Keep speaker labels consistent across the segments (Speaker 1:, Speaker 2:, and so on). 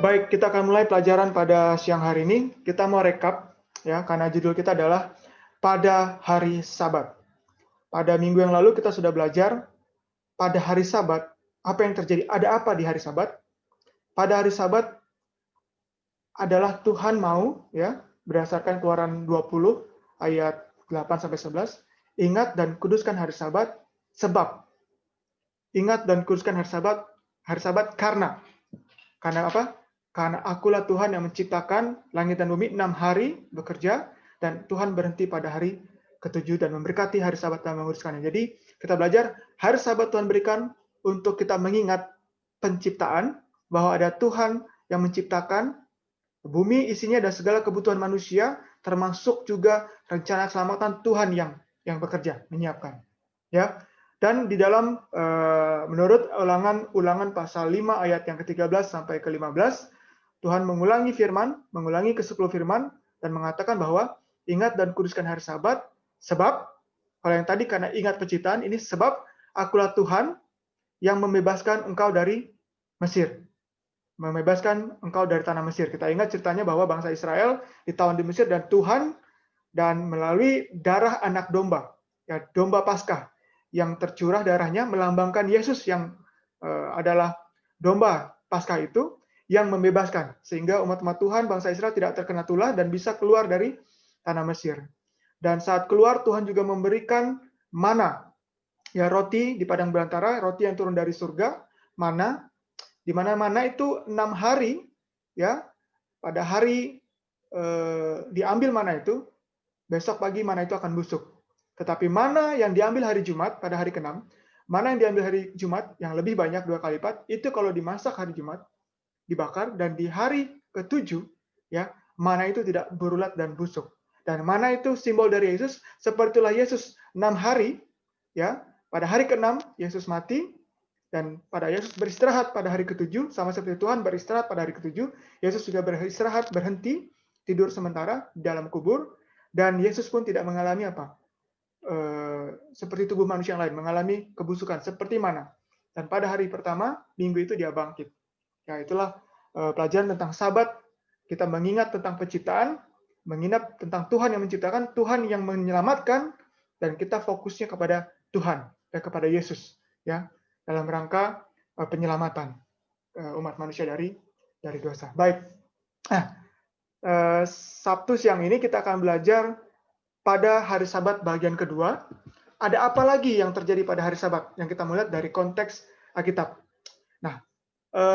Speaker 1: Baik, kita akan mulai pelajaran pada siang hari ini. Kita mau rekap, ya, karena judul kita adalah pada hari Sabat. Pada minggu yang lalu kita sudah belajar pada hari Sabat apa yang terjadi, ada apa di hari Sabat. Pada hari Sabat adalah Tuhan mau, ya, berdasarkan Keluaran 20 ayat 8 sampai 11, ingat dan kuduskan hari Sabat sebab. Ingat dan kuduskan hari Sabat karena apa? Karena akulah Tuhan yang menciptakan langit dan bumi 6 hari bekerja, dan Tuhan berhenti pada hari ketujuh dan memberkati hari Sabat dan menguruskannya. Jadi kita belajar hari Sabat Tuhan berikan untuk kita mengingat penciptaan, bahwa ada Tuhan yang menciptakan bumi isinya dan segala kebutuhan manusia, termasuk juga rencana keselamatan Tuhan yang bekerja menyiapkan. Ya. Dan di dalam menurut Ulangan pasal 5 ayat yang ke-13 sampai ke-15, Tuhan mengulangi ke-10 firman, dan mengatakan bahwa ingat dan kuduskan hari Sabat, sebab, kalau yang tadi karena ingat penciptaan, ini sebab akulah Tuhan yang membebaskan engkau dari Mesir. Membebaskan engkau dari tanah Mesir. Kita ingat ceritanya bahwa bangsa Israel ditawan di Mesir, dan Tuhan, dan melalui darah anak domba, ya, domba Paskah, yang tercurah darahnya melambangkan Yesus yang adalah domba Paskah itu, yang membebaskan, sehingga umat-umat Tuhan, bangsa Israel tidak terkena tulah dan bisa keluar dari tanah Mesir. Dan saat keluar, Tuhan juga memberikan mana, ya, roti di padang belantara, roti yang turun dari surga, mana, di mana mana itu 6 hari, ya, pada hari diambil mana itu, besok pagi mana itu akan busuk. Tetapi mana yang diambil hari Jumat pada hari ke-6, mana yang diambil hari Jumat yang lebih banyak 2 kali lipat, itu kalau dimasak hari Jumat, dibakar, dan di hari ke-7, ya, mana itu tidak berulat dan busuk. Dan mana itu simbol dari Yesus, sepertilah Yesus 6 hari, ya, pada hari ke-6 Yesus mati, dan pada Yesus beristirahat pada hari ke-7, sama seperti Tuhan beristirahat pada hari ke-7, Yesus juga beristirahat, berhenti, tidur sementara di dalam kubur, dan Yesus pun tidak mengalami apa? Seperti tubuh manusia yang lain, mengalami kebusukan, seperti mana. Dan pada hari pertama, minggu itu dia bangkit. Ya, itulah pelajaran tentang Sabat. Kita mengingat tentang penciptaan, mengingat tentang Tuhan yang menciptakan, Tuhan yang menyelamatkan, dan kita fokusnya kepada Tuhan dan kepada Yesus, ya, dalam rangka penyelamatan umat manusia dari dosa. Baik. Nah, Sabtu siang ini kita akan belajar pada hari Sabat bagian kedua. Ada apa lagi yang terjadi pada hari Sabat yang kita melihat dari konteks Alkitab. Nah,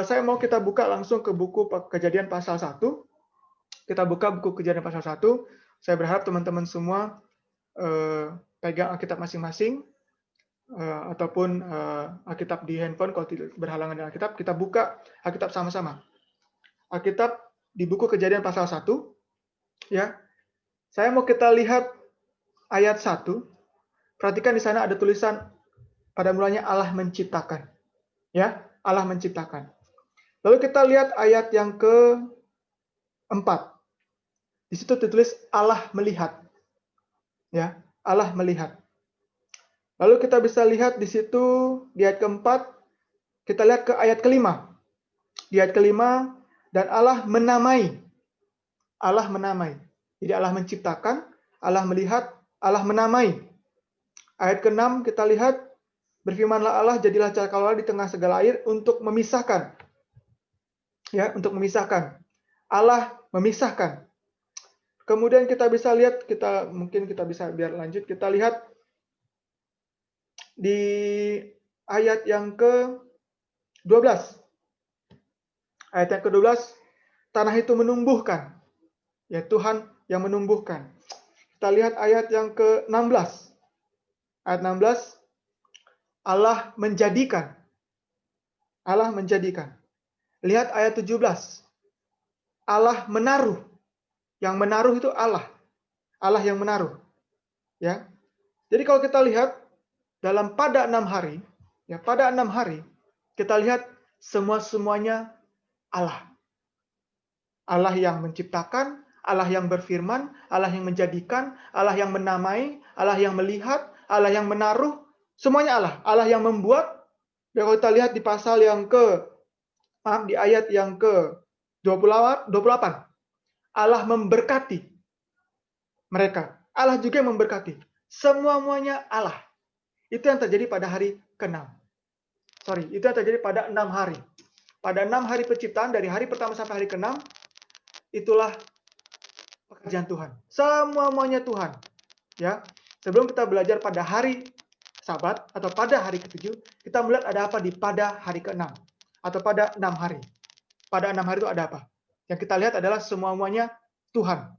Speaker 1: saya mau kita buka langsung ke buku Kejadian pasal 1. Kita buka buku Kejadian pasal 1. Saya berharap teman-teman semua pegang Alkitab masing-masing, ataupun Alkitab di handphone. Kalau tidak berhalangan dengan Alkitab, kita buka Alkitab sama-sama. Alkitab di buku Kejadian pasal 1. Ya. Saya mau kita lihat ayat 1. Perhatikan di sana ada tulisan pada mulanya Allah menciptakan. Ya, Allah menciptakan. Lalu kita lihat ayat yang ke-4. Di situ ditulis Allah melihat. Ya, Allah melihat. Lalu kita bisa lihat di situ di ayat ke-4, kita lihat ke ayat ke-5. Di ayat ke-5, dan Allah menamai. Allah menamai. Jadi Allah menciptakan, Allah melihat, Allah menamai. Ayat ke-6 kita lihat, berfirmanlah Allah, jadilah cakrawala di tengah segala air untuk memisahkan. Ya, untuk memisahkan. Allah memisahkan. Kemudian kita bisa lihat, mungkin kita bisa biar lanjut, kita lihat di ayat yang ke-12. Ayat yang ke-12, tanah itu menumbuhkan. Ya, Tuhan yang menumbuhkan. Kita lihat ayat yang ke-16. Ayat 16, Allah menjadikan. Allah menjadikan. Lihat ayat 17. Allah menaruh. Yang menaruh itu Allah. Allah yang menaruh. Ya. Jadi kalau kita lihat dalam pada 6 hari, ya, pada 6 hari kita lihat semuanya Allah. Allah yang menciptakan, Allah yang berfirman, Allah yang menjadikan, Allah yang menamai, Allah yang melihat, Allah yang menaruh, semuanya Allah. Allah yang membuat. Dan kalau kita lihat di pasal yang di ayat yang ke-8, 28. Allah memberkati mereka. Allah juga yang memberkati. Semuanya Allah. Itu yang terjadi pada hari ke-6. Itu yang terjadi pada 6 hari. Pada 6 hari penciptaan, dari hari pertama sampai hari ke-6, itulah pekerjaan Tuhan. Semuanya Tuhan. Ya. Sebelum kita belajar pada hari Sabat atau pada hari ke-7, kita melihat ada apa pada hari ke-6 atau pada 6 hari. Pada 6 hari itu ada apa? Yang kita lihat adalah semuanya Tuhan.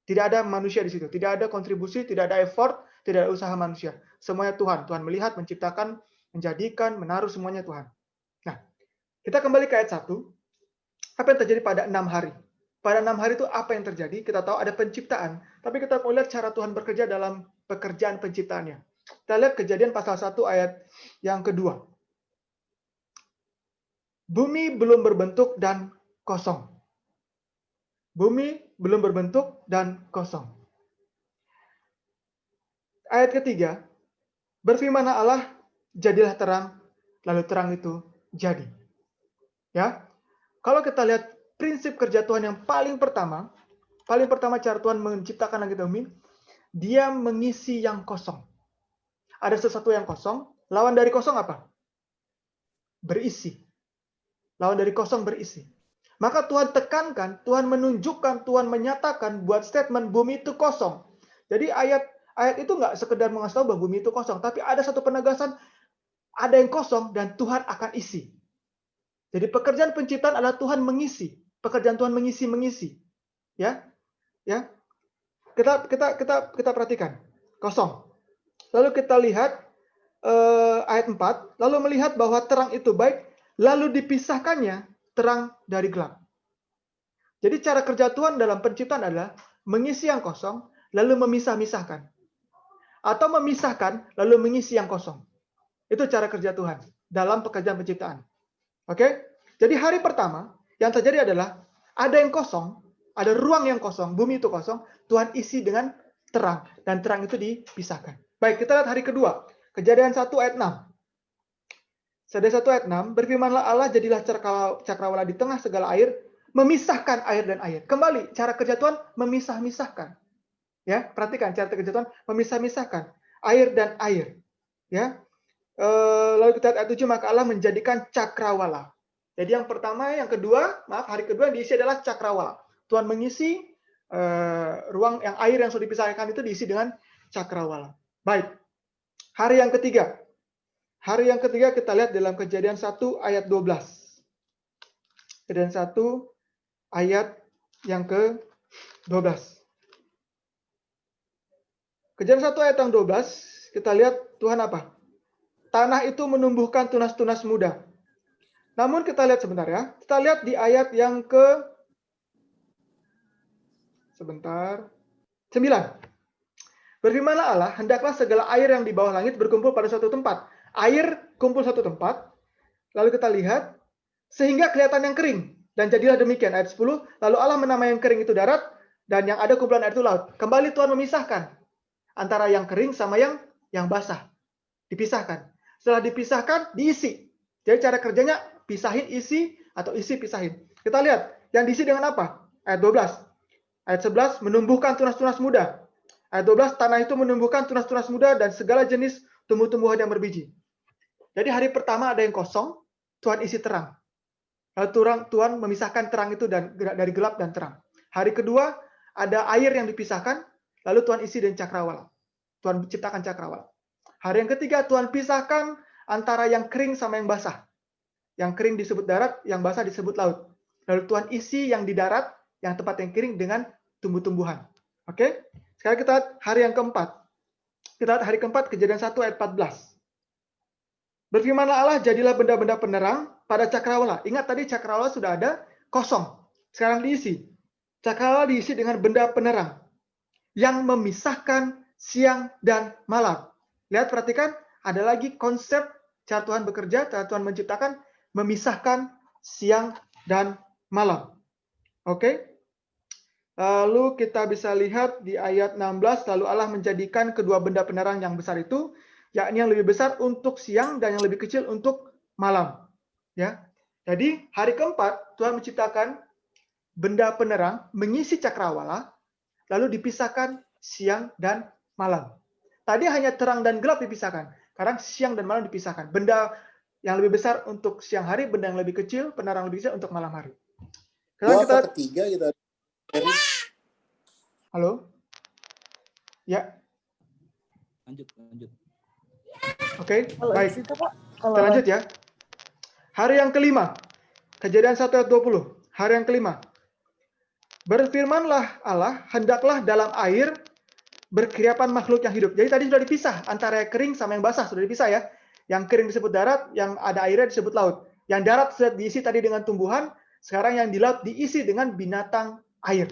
Speaker 1: Tidak ada manusia di situ. Tidak ada kontribusi, tidak ada effort, tidak ada usaha manusia. Semuanya Tuhan. Tuhan melihat, menciptakan, menjadikan, menaruh semuanya Tuhan. Nah, kita kembali ke ayat 1. Apa yang terjadi pada 6 hari? Pada 6 hari itu apa yang terjadi? Kita tahu ada penciptaan. Tapi kita mau lihat cara Tuhan bekerja dalam pekerjaan penciptaannya. Kita lihat Kejadian pasal 1 ayat yang kedua. Bumi belum berbentuk dan kosong. Bumi belum berbentuk dan kosong. Ayat ketiga, berfirmanlah Allah, jadilah terang, lalu terang itu jadi. Ya, kalau kita lihat prinsip kerja Tuhan yang paling pertama cara Tuhan menciptakan langit dan bumi, dia mengisi yang kosong. Ada sesuatu yang kosong, lawan dari kosong apa? Berisi. Lawan dari kosong berisi. Maka Tuhan tekankan, Tuhan menunjukkan, Tuhan menyatakan buat statement bumi itu kosong. Jadi ayat itu nggak sekedar mengasih tahu bahwa bumi itu kosong, tapi ada satu penegasan, ada yang kosong dan Tuhan akan isi. Jadi pekerjaan penciptaan adalah Tuhan mengisi. Pekerjaan Tuhan mengisi. Ya. Ya. Kita perhatikan. Kosong. Lalu kita lihat ayat 4, lalu melihat bahwa terang itu baik, lalu dipisahkannya terang dari gelap. Jadi cara kerja Tuhan dalam penciptaan adalah mengisi yang kosong, lalu memisah-misahkan. Atau memisahkan, lalu mengisi yang kosong. Itu cara kerja Tuhan dalam pekerjaan penciptaan. Oke? Jadi hari pertama, yang terjadi adalah ada yang kosong, ada ruang yang kosong, bumi itu kosong, Tuhan isi dengan terang. Dan terang itu dipisahkan. Baik, kita lihat hari kedua. Kejadian 1 ayat 6. Kejadian 1 ayat 6, berfirmanlah Allah, jadilah cakrawala di tengah segala air, memisahkan air dan air. Kembali, cara kerja Tuhan memisah-misahkan. Ya, perhatikan cara kerja Tuhan memisah-misahkan air dan air. Ya. Lalu kita lihat ayat 7, maka Allah menjadikan cakrawala. Jadi yang pertama, yang kedua, hari kedua yang diisi adalah cakrawala. Tuhan mengisi ruang yang air yang sudah dipisahkan itu diisi dengan cakrawala. Baik. Hari yang ketiga. Hari yang ketiga kita lihat dalam Kejadian 1 ayat 12. Kejadian 1 ayat yang ke-12. Kejadian 1 ayat yang 12, kita lihat Tuhan apa? Tanah itu menumbuhkan tunas-tunas muda. Namun kita lihat sebentar ya. Kita lihat di ayat yang sebentar. 9. Berfirmanlah Allah, hendaklah segala air yang di bawah langit berkumpul pada suatu tempat. Air kumpul satu tempat. Lalu kita lihat, sehingga kelihatan yang kering. Dan jadilah demikian. Ayat 10, lalu Allah menamai yang kering itu darat, dan yang ada kumpulan air itu laut. Kembali Tuhan memisahkan antara yang kering sama yang basah. Dipisahkan. Setelah dipisahkan, diisi. Jadi cara kerjanya, pisahin, isi, atau isi, pisahin. Kita lihat, yang diisi dengan apa? Ayat 12. Ayat 11, menumbuhkan tunas-tunas muda. Ayat 12, tanah itu menumbuhkan tunas-tunas muda dan segala jenis tumbuh-tumbuhan yang berbiji. Jadi hari pertama ada yang kosong, Tuhan isi terang. Lalu Tuhan memisahkan terang itu dari gelap dan terang. Hari kedua ada air yang dipisahkan, lalu Tuhan isi dengan cakrawala. Tuhan ciptakan cakrawala. Hari yang ketiga Tuhan pisahkan antara yang kering sama yang basah. Yang kering disebut darat, yang basah disebut laut. Lalu Tuhan isi yang di darat, yang tempat yang kering dengan tumbuh-tumbuhan. Oke? Sekarang kita lihat hari yang keempat. Kita lihat hari keempat, Kejadian 1 ayat 14. Berfirmanlah Allah, jadilah benda-benda penerang pada cakrawala. Ingat tadi cakrawala sudah ada, kosong. Sekarang diisi. Cakrawala diisi dengan benda penerang yang memisahkan siang dan malam. Lihat, perhatikan, ada lagi konsep cara Tuhan bekerja, cara Tuhan menciptakan, memisahkan siang dan malam. Oke? Lalu kita bisa lihat di ayat 16, lalu Allah menjadikan kedua benda penerang yang besar itu, yakni yang lebih besar untuk siang dan yang lebih kecil untuk malam. Ya. Jadi hari keempat Tuhan menciptakan benda penerang mengisi cakrawala, lalu dipisahkan siang dan malam. Tadi hanya terang dan gelap dipisahkan. Sekarang siang dan malam dipisahkan. Benda yang lebih besar untuk siang hari, benda yang lebih kecil, penerang lebih kecil untuk malam hari. Sekarang kita
Speaker 2: ketiga gitu.
Speaker 1: Halo? Ya.
Speaker 3: Lanjut.
Speaker 1: Oke, baik.
Speaker 4: Kita
Speaker 1: lanjut ya. Hari yang kelima. Kejadian 1 ayat 20. Hari yang kelima. Berfirmanlah Allah, hendaklah dalam air berkeriapan makhluk yang hidup. Jadi tadi sudah dipisah antara yang kering sama yang basah, sudah dipisah ya. Yang kering disebut darat, yang ada airnya disebut laut. Yang darat sudah diisi tadi dengan tumbuhan, sekarang yang di laut diisi dengan binatang air.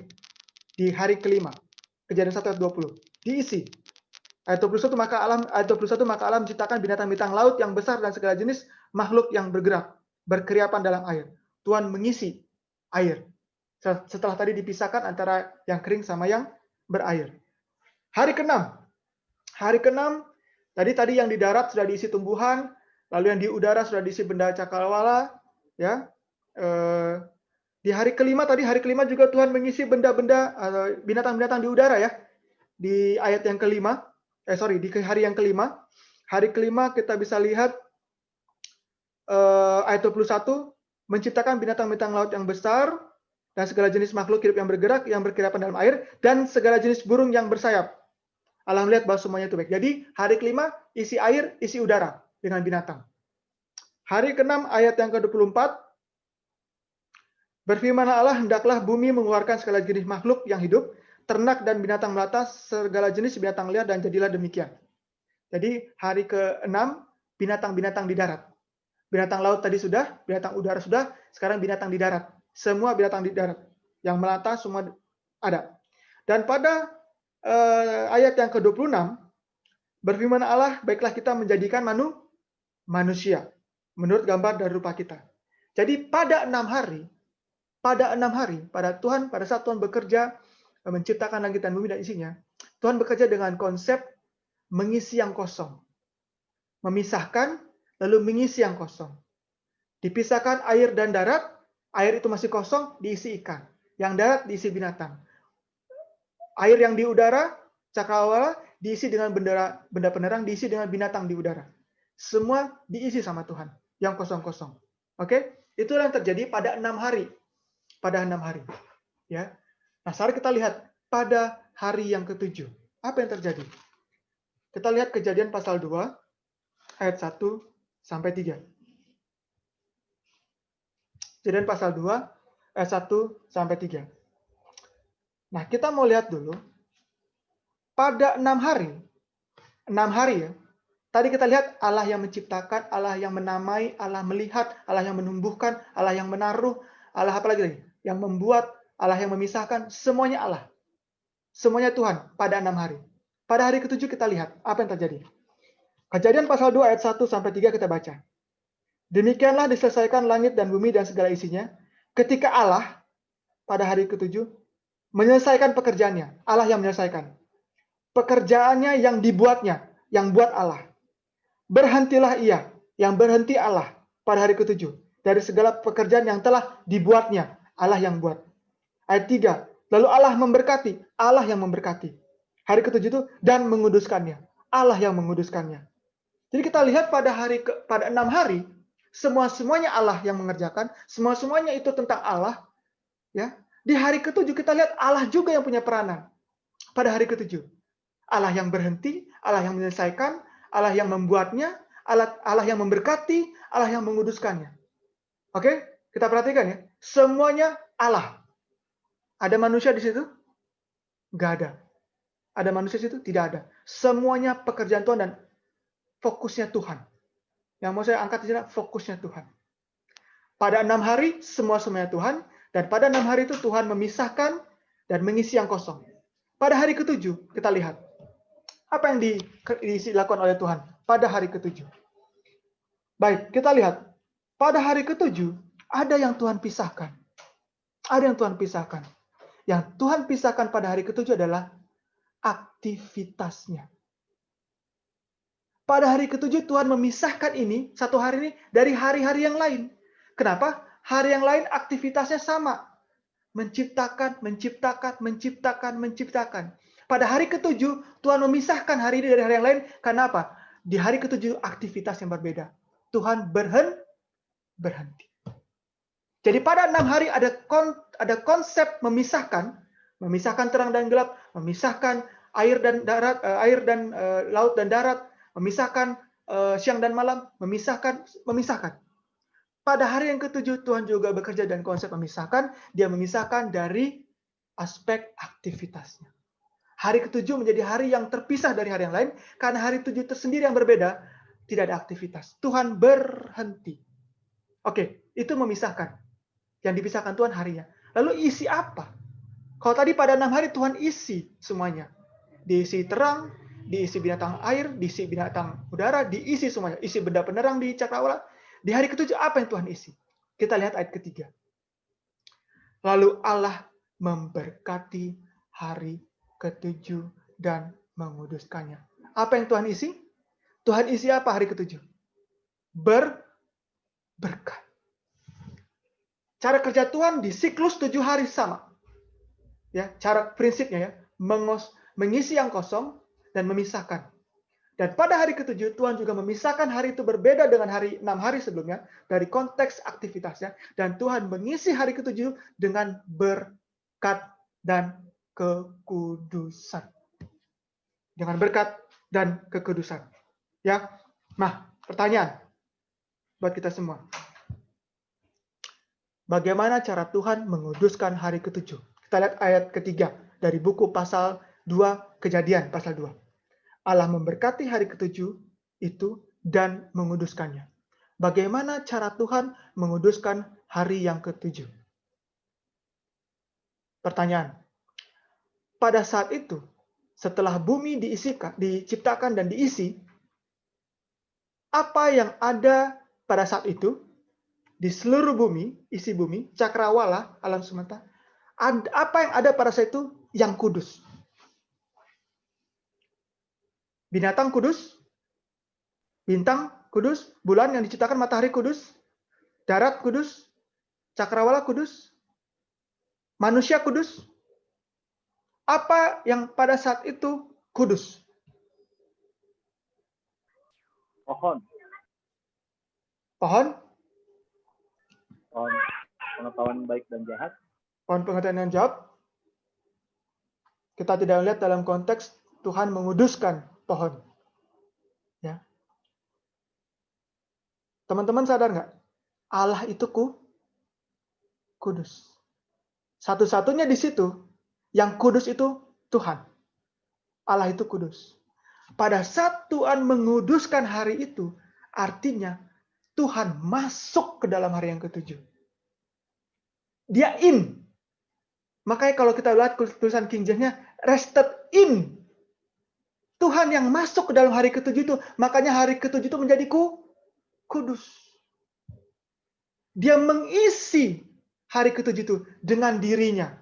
Speaker 1: Di hari kelima. Kejadian 1 ayat 20. Diisi. Ayat 21 maka alam menciptakan binatang-binatang laut yang besar dan segala jenis makhluk yang bergerak, berkeriapan dalam air. Tuhan mengisi air. Setelah tadi dipisahkan antara yang kering sama yang berair. Hari ke-6. Hari ke-6 tadi yang di darat sudah diisi tumbuhan, lalu yang di udara sudah diisi benda cakrawala, ya. Di hari kelima juga Tuhan mengisi benda-benda binatang-binatang di udara ya. Di ayat yang kelima. Di hari yang kelima. Hari kelima kita bisa lihat ayat 21, menciptakan binatang-binatang laut yang besar, dan segala jenis makhluk hidup yang bergerak, yang berkeriapan dalam air, dan segala jenis burung yang bersayap. Allah melihat bahwa semuanya itu baik. Jadi hari kelima isi air, isi udara dengan binatang. Hari ke-6 ayat yang ke-24, berfirmanlah Allah, hendaklah bumi mengeluarkan segala jenis makhluk yang hidup, ternak dan binatang melata, segala jenis binatang liar, dan jadilah demikian. Jadi hari ke-6 binatang-binatang di darat. Binatang laut tadi sudah, binatang udara sudah, sekarang binatang di darat. Semua binatang di darat. Yang melata semua ada. Dan pada ayat yang ke-26, berfirman Allah, baiklah kita menjadikan manusia menurut gambar dan rupa kita. Jadi pada 6 hari, pada saat Tuhan bekerja menciptakan langit dan bumi dan isinya, Tuhan bekerja dengan konsep mengisi yang kosong. Memisahkan, lalu mengisi yang kosong. Dipisahkan air dan darat, air itu masih kosong, diisi ikan. Yang darat diisi binatang. Air yang di udara, cakrawala, diisi dengan benda penerang, diisi dengan binatang di udara. Semua diisi sama Tuhan, yang kosong-kosong. Oke? Itulah yang terjadi pada 6 hari. Pada 6 hari. Ya. Nah, sekarang kita lihat pada hari yang ke-7. Apa yang terjadi? Kita lihat Kejadian pasal 2, ayat 1 sampai 3. Kejadian pasal 2, ayat 1 sampai 3. Nah, kita mau lihat dulu. Pada 6 hari ya. Tadi kita lihat Allah yang menciptakan, Allah yang menamai, Allah melihat, Allah yang menumbuhkan, Allah yang menaruh, Allah apa lagi? Yang membuat, Allah yang memisahkan, semuanya Allah. Semuanya Tuhan pada 6 hari. Pada hari ke-7 kita lihat apa yang terjadi. Kejadian pasal 2 ayat 1 sampai 3 kita baca. Demikianlah diselesaikan langit dan bumi dan segala isinya, ketika Allah pada hari ke-7 menyelesaikan pekerjaannya. Allah yang menyelesaikan. Pekerjaannya yang dibuatnya, yang buat Allah. Berhentilah ia, yang berhenti Allah pada hari ke-7 dari segala pekerjaan yang telah dibuatnya, Allah yang buat. Ayat 3, lalu Allah memberkati, Allah yang memberkati. Hari ke-7 itu dan menguduskannya, Allah yang menguduskannya. Jadi kita lihat pada 6 hari, semuanya Allah yang mengerjakan, semuanya itu tentang Allah. Ya, di hari ke-7 kita lihat Allah juga yang punya peranan. Pada hari ke-7, Allah yang berhenti, Allah yang menyelesaikan, Allah yang membuatnya, Allah yang memberkati, Allah yang menguduskannya. Oke, kita perhatikan ya. Semuanya Allah. Ada manusia di situ? Nggak ada. Ada manusia di situ? Tidak ada. Semuanya pekerjaan Tuhan dan fokusnya Tuhan. Yang mau saya angkat di sini, fokusnya Tuhan. Pada 6 hari, semuanya Tuhan. Dan pada 6 hari itu Tuhan memisahkan dan mengisi yang kosong. Pada hari ke-7, kita lihat. Apa yang dilakukan oleh Tuhan pada hari ke-7? Baik, kita lihat. Pada hari ke-7, ada yang Tuhan pisahkan. Ada yang Tuhan pisahkan. Yang Tuhan pisahkan pada hari ke-7 adalah aktivitasnya. Pada hari ke-7 Tuhan memisahkan ini, satu hari ini, dari hari-hari yang lain. Kenapa? Hari yang lain aktivitasnya sama. Menciptakan. Pada hari ketujuh, Tuhan memisahkan hari ini dari hari yang lain. Karena apa? Di hari ketujuh, aktivitas yang berbeda. Tuhan berhenti. Jadi pada 6 hari ada konsep memisahkan terang dan gelap, memisahkan air dan darat, laut dan darat, memisahkan siang dan malam, memisahkan. Pada hari yang ketujuh Tuhan juga bekerja dan konsep memisahkan. Dia memisahkan dari aspek aktivitasnya. Hari ketujuh menjadi hari yang terpisah dari hari yang lain karena hari tujuh tersendiri yang berbeda, tidak ada aktivitas. Tuhan berhenti. Oke, itu memisahkan. Yang dipisahkan Tuhan harinya. Lalu isi apa? Kalau tadi pada 6 hari Tuhan isi semuanya. Diisi terang, diisi binatang air, diisi binatang udara, diisi semuanya. Isi benda penerang di cakrawala. Di hari ketujuh apa yang Tuhan isi? Kita lihat ayat ketiga. Lalu Allah memberkati hari ketujuh dan menguduskannya. Apa yang Tuhan isi? Tuhan isi apa hari ketujuh? Berkat. Cara kerja Tuhan di siklus 7 hari sama. Ya, cara prinsipnya ya, mengisi yang kosong dan memisahkan. Dan pada hari ketujuh Tuhan juga memisahkan hari itu berbeda dengan 6 hari sebelumnya dari konteks aktivitasnya, dan Tuhan mengisi hari ketujuh dengan berkat dan kekudusan. Dengan berkat dan kekudusan. Ya. Nah, pertanyaan buat kita semua. Bagaimana cara Tuhan menguduskan hari ketujuh? Kita lihat ayat ketiga dari buku pasal 2 Kejadian, pasal 2. Allah memberkati hari ketujuh itu dan menguduskannya. Bagaimana cara Tuhan menguduskan hari yang ketujuh? Pertanyaan. Pada saat itu, setelah bumi diciptakan dan diisi, apa yang ada pada saat itu? Di seluruh bumi, isi bumi, cakrawala, alam semesta, apa yang ada pada saat itu yang kudus? Binatang kudus, bintang kudus, bulan yang diciptakan, matahari kudus, darat kudus, cakrawala kudus, manusia kudus. Apa yang pada saat itu kudus?
Speaker 2: Pohon. Pohon pengetahuan baik dan jahat.
Speaker 1: Pohon pengetahuan dan jahat. Kita tidak lihat dalam konteks Tuhan menguduskan pohon. Ya. Teman-teman sadar nggak? Allah itu kudus. Satu-satunya di situ yang kudus itu Tuhan. Allah itu kudus. Pada saat Tuhan menguduskan hari itu, artinya Tuhan masuk ke dalam hari yang ketujuh. Dia in. Makanya kalau kita lihat tulisan King James-nya, rested in. Tuhan yang masuk ke dalam hari ketujuh itu, makanya hari ketujuh itu menjadi kudus. Dia mengisi hari ketujuh itu dengan dirinya.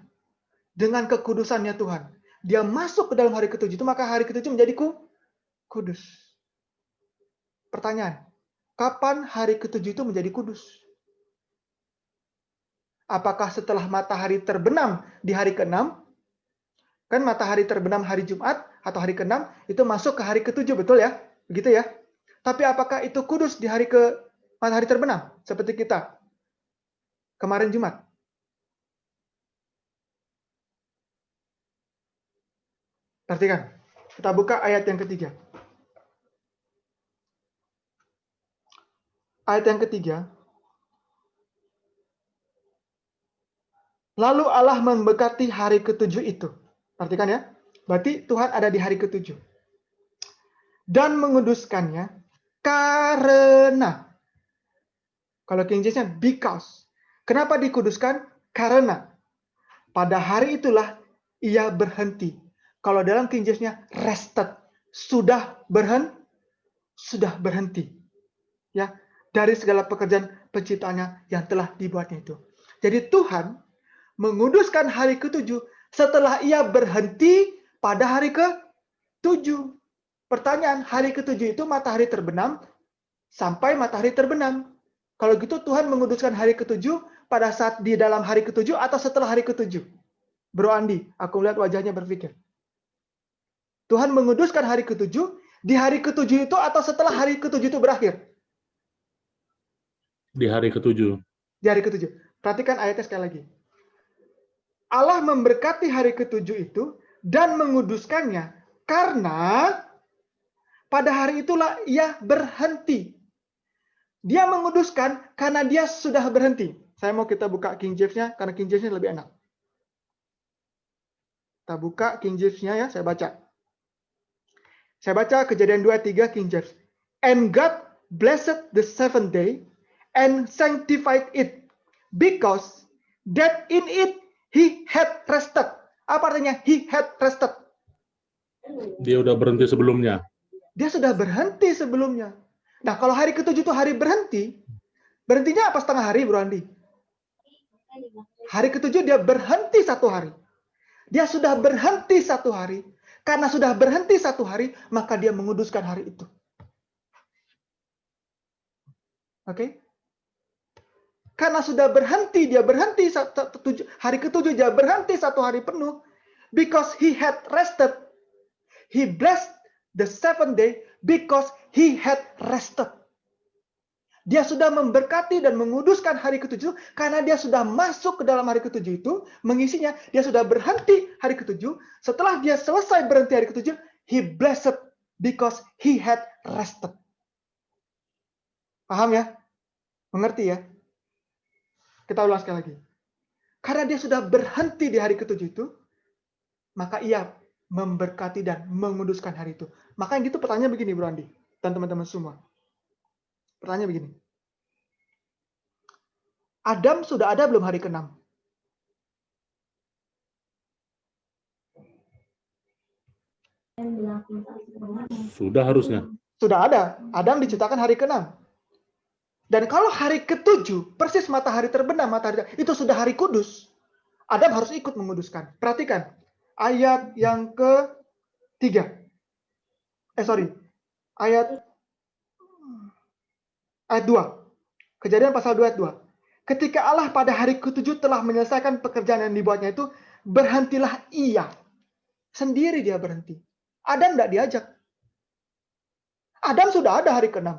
Speaker 1: Dengan kekudusannya Tuhan. Dia masuk ke dalam hari ketujuh itu, maka hari ketujuh menjadi kudus. Pertanyaan. Kapan hari ketujuh itu menjadi kudus? Apakah setelah matahari terbenam di hari ke-6? Kan matahari terbenam hari Jumat atau hari ke-6 itu masuk ke hari ke-7, betul ya? Begitu ya? Tapi apakah itu kudus di hari matahari terbenam seperti kita kemarin Jumat? Perhatikan. Kita buka ayat yang ketiga. Ayat yang ketiga. Lalu Allah memberkati hari ketujuh itu. Perhatikan ya. Berarti Tuhan ada di hari ketujuh. Dan menguduskannya karena. Kalau King James-nya because. Kenapa dikuduskan? Karena. Pada hari itulah ia berhenti. Kalau dalam King James-nya rested. Sudah berhenti. Ya. Dari segala pekerjaan penciptaannya yang telah dibuatnya itu. Jadi Tuhan menguduskan hari ketujuh setelah ia berhenti pada hari ke-7. Pertanyaan, hari ke-7 itu matahari terbenam sampai matahari terbenam. Kalau gitu Tuhan menguduskan hari ke-7 pada saat di dalam hari ketujuh atau setelah hari ketujuh? Bro Andi, aku lihat wajahnya berpikir. Tuhan menguduskan hari ketujuh, di hari ketujuh itu atau setelah hari ketujuh itu berakhir?
Speaker 4: Di hari ketujuh.
Speaker 1: Di hari ketujuh. Perhatikan ayatnya sekali lagi. Allah memberkati hari ketujuh itu dan menguduskannya karena pada hari itulah ia berhenti. Dia menguduskan karena dia sudah berhenti. Saya mau kita buka King James-nya karena King James-nya lebih enak. Kita buka King James-nya ya, saya baca. Saya baca Kejadian 2:3 King James. And God blessed the seventh day and sanctified it, because that in it he had rested. Apa artinya he had rested?
Speaker 4: Dia udah berhenti sebelumnya.
Speaker 1: Dia sudah berhenti sebelumnya. Nah, kalau hari ketujuh itu hari berhenti, berhentinya apa setengah hari, Bro Andi? Hari ketujuh dia berhenti satu hari. Dia sudah berhenti satu hari. Karena sudah berhenti satu hari, maka dia menguduskan hari itu. Oke? Karena sudah berhenti, dia berhenti hari ketujuh, dia berhenti satu hari penuh. Because he had rested. He blessed the seventh day because he had rested. Dia sudah memberkati dan menguduskan hari ketujuh karena dia sudah masuk ke dalam hari ketujuh itu, mengisinya. Dia sudah berhenti hari ketujuh. Setelah dia selesai berhenti hari ketujuh, he blessed because he had rested. Paham ya? Mengerti ya? Kita ulang sekali lagi. Karena dia sudah berhenti di hari ketujuh itu, maka ia memberkati dan menguduskan hari itu. Maka yang gitu pertanyaan begini, Bro Andi dan teman-teman semua. Pertanyaan begini. Adam sudah ada belum hari ke-6?
Speaker 4: Sudah harusnya.
Speaker 1: Sudah ada. Adam diciptakan hari ke-6. Dan kalau hari ke-7, persis matahari terbenam, itu sudah hari kudus. Adam harus ikut menguduskan. Perhatikan. Ayat yang ke-3. Ayat 2. Kejadian pasal 2 ayat 2. Ketika Allah pada hari ke-7 telah menyelesaikan pekerjaan yang dibuatnya itu, berhentilah ia. Sendiri dia berhenti. Adam tidak diajak. Adam sudah ada hari ke-6.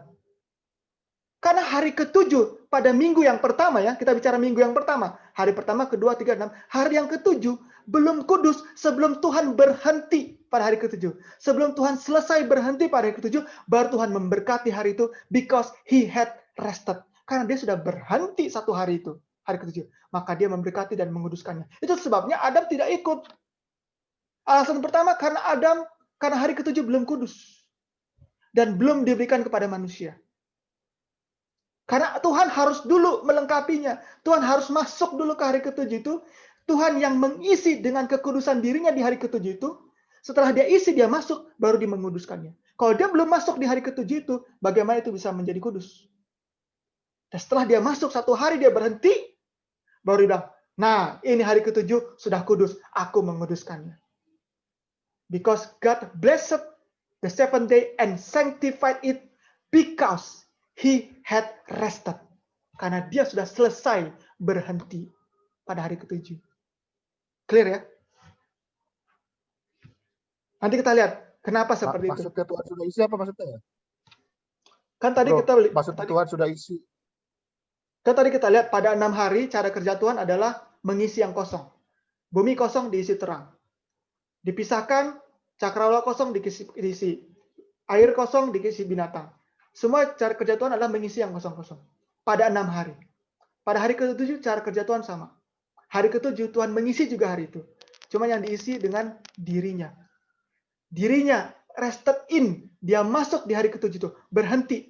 Speaker 1: Karena hari ke-7 pada minggu yang pertama ya, kita bicara minggu yang pertama. Hari pertama, kedua, tiga, enam. Hari yang ke-7 belum kudus sebelum Tuhan berhenti pada hari ke-7. Sebelum Tuhan selesai berhenti pada hari ke-7, baru Tuhan memberkati hari itu because he had rested. Karena dia sudah berhenti satu hari itu, hari ke-7. Maka dia memberkati dan menguduskannya. Itu sebabnya Adam tidak ikut. Alasan pertama karena hari ke-7 belum kudus. Dan belum diberikan kepada manusia. Karena Tuhan harus dulu melengkapinya. Tuhan harus masuk dulu ke hari ke-7 itu. Tuhan yang mengisi dengan kekudusan dirinya di hari ke-7 itu. Setelah dia isi, dia masuk, baru dia menguduskannya. Kalau dia belum masuk di hari ke-7 itu, bagaimana itu bisa menjadi kudus? Dan setelah dia masuk satu hari, dia berhenti, baru dia bilang, nah ini hari ke-7 sudah kudus, aku menguduskannya. Because God blessed the seventh day and sanctified it because he had rested. Karena dia sudah selesai berhenti pada hari ke-7. Clear ya? Nanti kita lihat kenapa seperti itu.
Speaker 5: Maksudnya Tuhan sudah isi apa maksudnya?
Speaker 1: Kan tadi
Speaker 5: Bro,
Speaker 1: kita
Speaker 5: maksudnya Tuhan sudah isi.
Speaker 1: Kan tadi kita lihat pada 6 hari cara kerja Tuhan adalah mengisi yang kosong. Bumi kosong diisi terang. Dipisahkan, cakrawala kosong diisi. Air kosong diisi binatang. Semua cara kerja Tuhan adalah mengisi yang kosong-kosong. Pada 6 hari. Pada hari ke-7 cara kerja Tuhan sama. Hari ke-7 Tuhan mengisi juga hari itu. Cuma yang diisi dengan dirinya. Dirinya rested in. Dia masuk di hari ke-7 itu. Berhenti.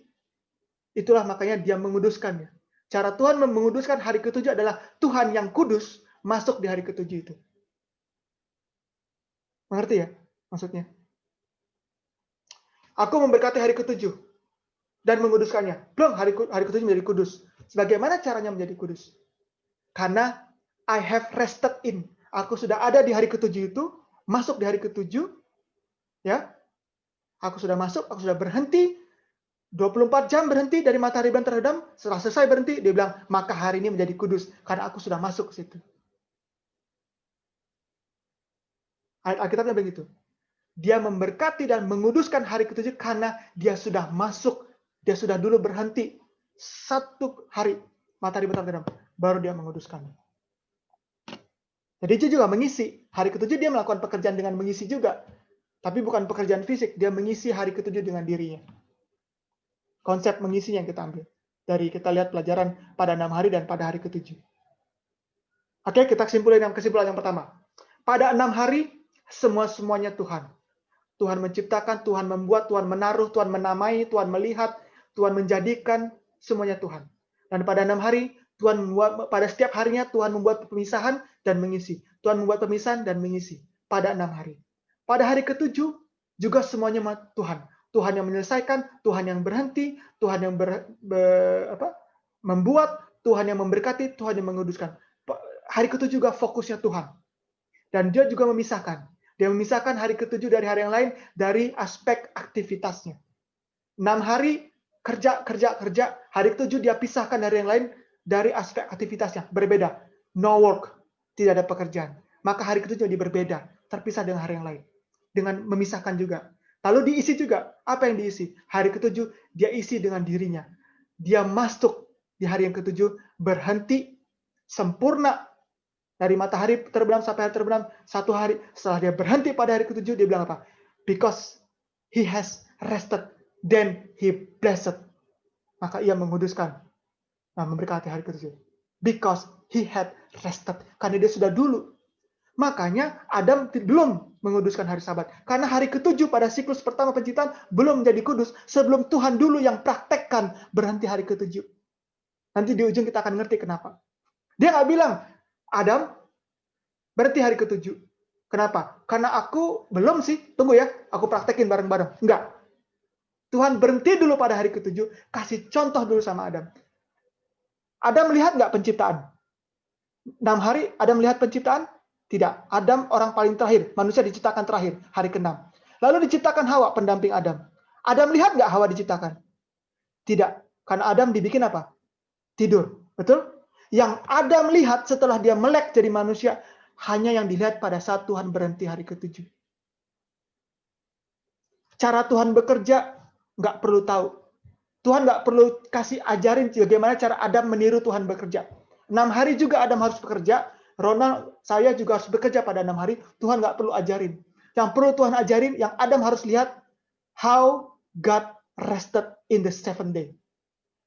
Speaker 1: Itulah makanya dia menguduskannya. Cara Tuhan menguduskan hari ke-7 adalah Tuhan yang kudus masuk di hari ke-7 itu. Mengerti ya maksudnya? Aku memberkati hari ke-7 dan menguduskannya. Belum, hari ke-7 menjadi kudus. Sebagaimana caranya menjadi kudus? Karena I have rested in. Aku sudah ada di hari ke-7 itu, masuk di hari ke-7. Ya. Aku sudah masuk, aku sudah berhenti. 24 jam berhenti dari matahari bulan terbenam, setelah selesai berhenti, dia bilang, maka hari ini menjadi kudus, karena aku sudah masuk ke situ. Ayat Alkitabnya begitu. Dia memberkati dan menguduskan hari ke-7 karena dia sudah masuk, dia sudah dulu berhenti 1 hari matahari bulan terbenam, baru dia menguduskan. Jadi dia juga mengisi. Hari ke-7 dia melakukan pekerjaan dengan mengisi juga. Tapi bukan pekerjaan fisik, dia mengisi hari ke-7 dengan dirinya. Konsep mengisi yang kita ambil. Dari kita lihat pelajaran pada 6 hari dan pada hari ke-7. Oke, kita kesimpulan yang pertama. Pada 6 hari, semuanya Tuhan. Tuhan menciptakan, Tuhan membuat, Tuhan menaruh, Tuhan menamai, Tuhan melihat, Tuhan menjadikan, semuanya Tuhan. Dan pada 6 hari, Tuhan membuat, pada setiap harinya Tuhan membuat pemisahan dan mengisi. Tuhan membuat pemisahan dan mengisi. Pada 6 hari. Pada hari ke-7, juga semuanya Tuhan. Tuhan yang menyelesaikan, Tuhan yang berhenti, Tuhan yang membuat, Tuhan yang memberkati, Tuhan yang menguduskan. Hari ke-7 juga fokusnya Tuhan. Dan dia juga memisahkan. Dia memisahkan hari ke-7 dari hari yang lain dari aspek aktivitasnya. 6 hari kerja. Hari ke-7 dia pisahkan dari yang lain dari aspek aktivitasnya. Berbeda. No work. Tidak ada pekerjaan. Maka hari ke-7 dia berbeda. Terpisah dengan hari yang lain. Dengan memisahkan juga. Lalu diisi juga. Apa yang diisi? Hari ke-7 dia isi dengan dirinya. Dia masuk di hari yang ke-7 berhenti sempurna dari matahari terbenam sampai hari terbenam 1 hari. Setelah dia berhenti pada hari ke-7 dia bilang apa? Because he has rested, then he blessed. Maka ia menguduskan. Nah, memberkati hari ke-7. Because he had rested. Karena dia sudah dulu. Makanya Adam belum menguduskan hari Sabat. Karena hari ke-7 pada siklus pertama penciptaan belum menjadi kudus. Sebelum Tuhan dulu yang praktekkan berhenti hari ke-7. Nanti di ujung kita akan ngerti kenapa. Dia nggak bilang, Adam, berhenti hari ke-7. Kenapa? Karena aku belum sih. Tunggu ya, aku praktekin bareng-bareng. Enggak. Tuhan berhenti dulu pada hari ke-7. Kasih contoh dulu sama Adam. Adam melihat nggak penciptaan? 6 hari Adam melihat penciptaan? Tidak. Adam orang paling terakhir. Manusia diciptakan terakhir. Hari ke-6. Lalu diciptakan Hawa, pendamping Adam. Adam lihat nggak Hawa diciptakan? Tidak. Karena Adam dibikin apa? Tidur. Betul? Yang Adam lihat setelah dia melek jadi manusia, hanya yang dilihat pada saat Tuhan berhenti hari ke-7. Cara Tuhan bekerja, nggak perlu tahu. Tuhan nggak perlu kasih ajarin bagaimana cara Adam meniru Tuhan bekerja. 6 hari juga Adam harus bekerja. Ronald, saya juga harus bekerja pada 6 hari. Tuhan nggak perlu ajarin. Yang perlu Tuhan ajarin, yang Adam harus lihat, how God rested in the 7th day.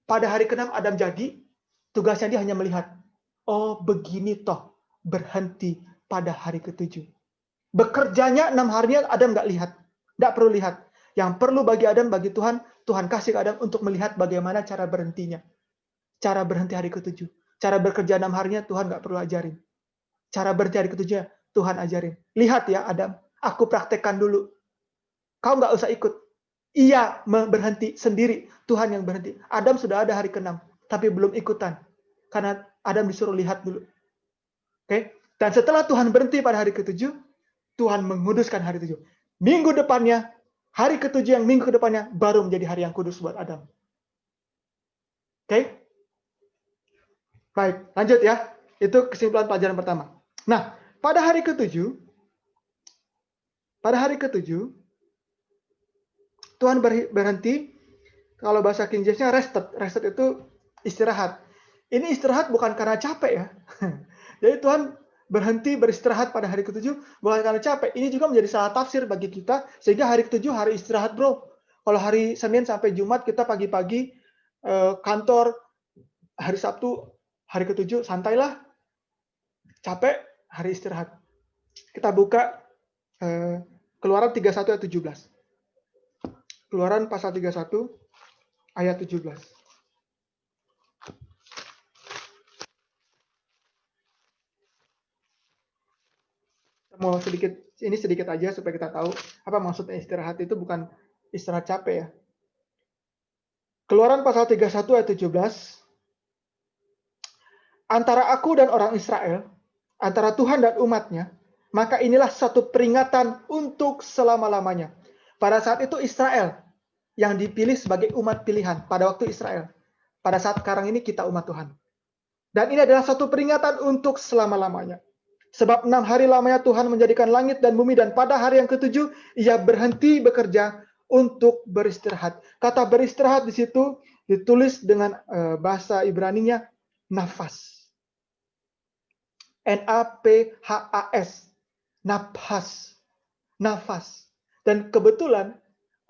Speaker 1: Pada hari ke-6 Adam jadi, tugasnya dia hanya melihat. Oh, begini toh berhenti pada hari ke-7. Bekerjanya 6 harinya Adam nggak lihat. Nggak perlu lihat. Yang perlu bagi Adam, bagi Tuhan, Tuhan kasih ke Adam untuk melihat bagaimana cara berhentinya. Cara berhenti hari ke-7. Cara bekerja 6 harinya Tuhan nggak perlu ajarin. Cara berhenti hari ke-7 Tuhan ajarin. Lihat ya Adam, aku praktekkan dulu. Kau nggak usah ikut. Ia berhenti sendiri. Tuhan yang berhenti. Adam sudah ada hari ke-6, tapi belum ikutan. Karena Adam disuruh lihat dulu. Oke? Dan setelah Tuhan berhenti pada hari ke-7, Tuhan menguduskan hari 7. Minggu depannya, hari ke-7 yang minggu ke depannya, baru menjadi hari yang kudus buat Adam. Oke? Baik, lanjut ya. Itu kesimpulan pelajaran pertama. Nah, pada hari ke-7, Tuhan berhenti. Kalau bahasa King James-nya rested. Rested itu istirahat. Ini istirahat bukan karena capek ya. Jadi Tuhan berhenti beristirahat pada hari ke-7 bukan karena capek. Ini juga menjadi salah tafsir bagi kita. Sehingga hari ke-7 hari istirahat bro. Kalau hari Senin sampai Jumat kita pagi-pagi kantor. Hari Sabtu, hari ke-7 santailah. Capek, hari istirahat. Kita buka Keluaran 31 ayat 17. Keluaran pasal 31 ayat 17. Mau sedikit aja supaya kita tahu apa maksudnya istirahat itu bukan istirahat capek ya. Keluaran pasal 31 ayat 17. Antara aku dan orang Israel, antara Tuhan dan umatnya, maka inilah satu peringatan untuk selama-lamanya. Pada saat itu Israel yang dipilih sebagai umat pilihan pada waktu Israel. Pada saat sekarang ini kita umat Tuhan. Dan ini adalah satu peringatan untuk selama-lamanya. Sebab 6 hari lamanya Tuhan menjadikan langit dan bumi, dan pada hari yang ketujuh ia berhenti bekerja untuk beristirahat. Kata beristirahat di situ ditulis dengan bahasa Ibraninya nafas. N-A-P-H-A-S. Nafas. Nafas. Dan kebetulan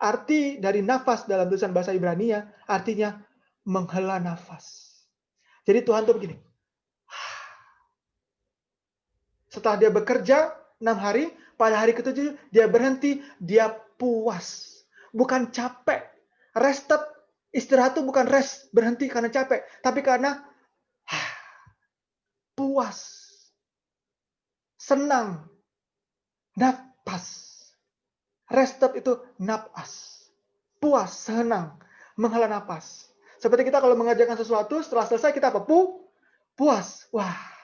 Speaker 1: arti dari nafas dalam tulisan bahasa Ibrania artinya menghela nafas. Jadi Tuhan tuh begini. Setelah dia bekerja 6 hari, pada hari ketujuh dia berhenti, dia puas. Bukan capek. Rested, istirahat itu bukan rest, berhenti karena capek. Tapi karena puas. Senang. Napas. Rested itu napas. Puas, senang. Menghela napas. Seperti kita kalau mengerjakan sesuatu, setelah selesai kita apa? Puas. Wah.